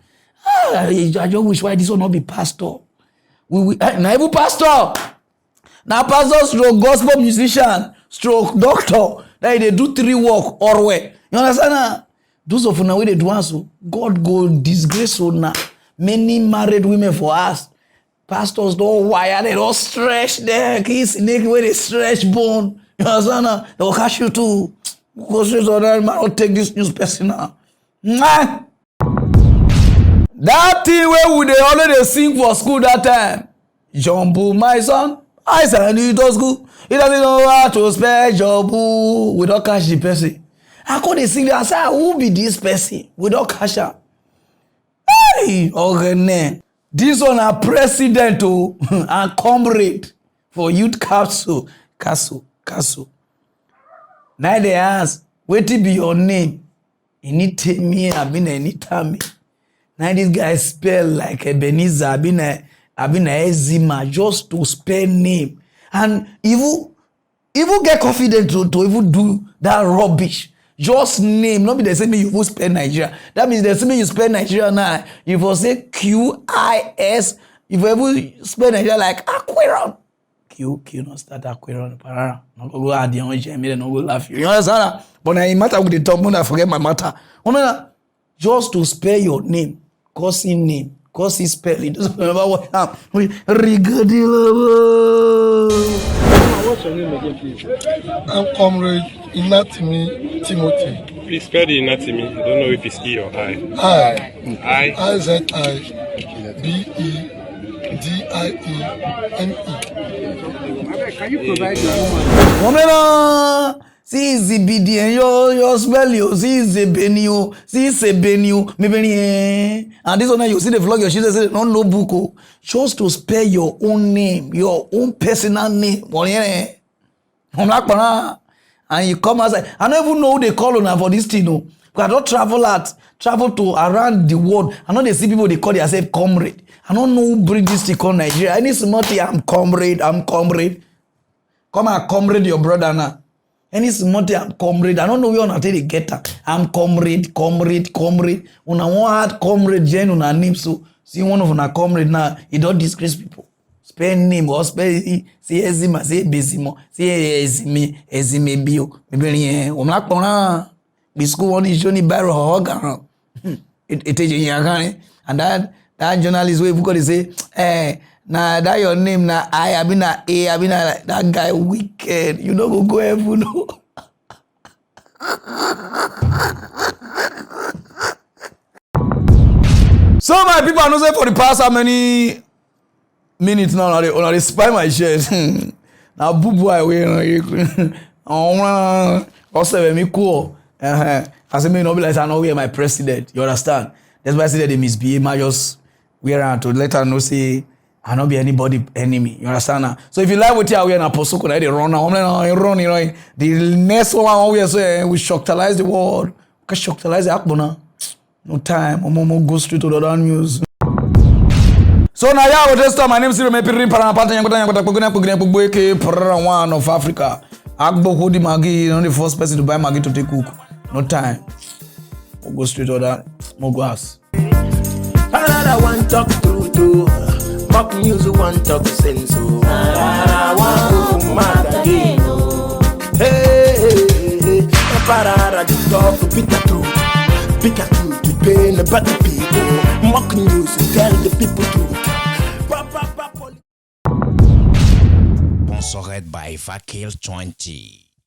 I just wish why this will not be pastor. We now even pastor. Now pastor stroke gospel musician stroke doctor. That they do 3 work or way. You understand? Those of now we they do answer. God go disgrace now. Many married women for us. Pastors don't wire, they don't stretch their kids, make where they stretch bone. You understand? They will catch you too. Go straight to that man, don't take this news person now. That thing where would they always sing for school that time? Jumbo, my son. I said, I knew it was good. He doesn't know how to spell Jumbo without catch the person. How could they sing that? I said, who be this person without catch her? Hey, okay, this one a president and comrade for youth council. Now they ask, what be your name? You need to me, I been any time. Now this guy spell like Ebenezer, I been a Ezima just to spell name. And even get confident to even do that rubbish. Just name, not be the same you will spell Nigeria. That means the same you spell Nigeria now. You will say QIS. If you ever spell Nigeria like Aquarium. Q not start Aquarium. Pararan. Not go add the orange. Me no go laugh you. You understand? But now it matter with the top. I forget my matter. Just to spell your name, cause in name, cause in spelling. Just remember what happened. What's your name again, please? I'm Comrade Inatimi Timothy. Please spell the Inatimi. I don't know if it's E or I. I-Z-I-B-E-D-I-E-M-E. Can you provide your woman? See Zibidi and your spell you. See Zebeniu. See Sebeniu. And this one you see the vlog. Your sister said no book. Just to spell your own name, your own personal name. And you come outside. I don't even know who they call on for this thing. No. Because I don't travel to around the world. I know they see people they call themselves comrade. I don't know who bring this thing called Nigeria. Any smarty, I'm comrade. Come and comrade your brother now. Any smarty, I'm comrade. I don't know where on they get that. I'm comrade. Una want hard comrade gen una name so. See one of una comrade now, he don't disgrace people. Spell name or spell say Ezima, say Bezimo, say Ezime Bio. Maybe not gonna be school one is Johnny Barrow Hogan. It is in and that journalist way because they say, now that your name now I been a that guy wicked. You know go heaven no. So my people are not saying for the past how many minutes now they spy my shares. Now boo boy we also me cool. I say me no be like I know where my president. You understand? That's why I say that they misbehave. I just wear around to let her know say I not be anybody enemy. You understand now? So if you like what you are wearing apostle could they run now. Run, you know. The next one we say we shocktalize the world. We shocktalize the Akbona. No time. Momo go straight to the other news. So now yeah, we just my name is Pararan one of Africa. Agbo Hodi Maggi, not the first person to buy Maggi to take cook. No time. We'll go straight to that. We'll go ask. I want talk true. Pop news want talk sense. I want mad again. Hey. Pararan talk Peter true. To pain the better people. Mock news and tell the people to. Sponsored by Vakil 20.